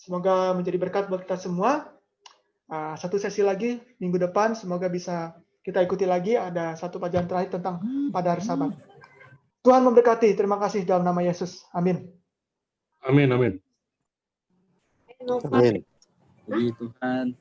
Speaker 1: Semoga menjadi berkat buat kita semua. Satu sesi lagi minggu depan, semoga bisa kita ikuti lagi. Ada satu pelajaran terakhir tentang pada hari Sabat. Tuhan memberkati. Terima kasih dalam nama Yesus. Amin.
Speaker 4: Amin, amin.
Speaker 6: Amin.
Speaker 3: Puji Tuhan.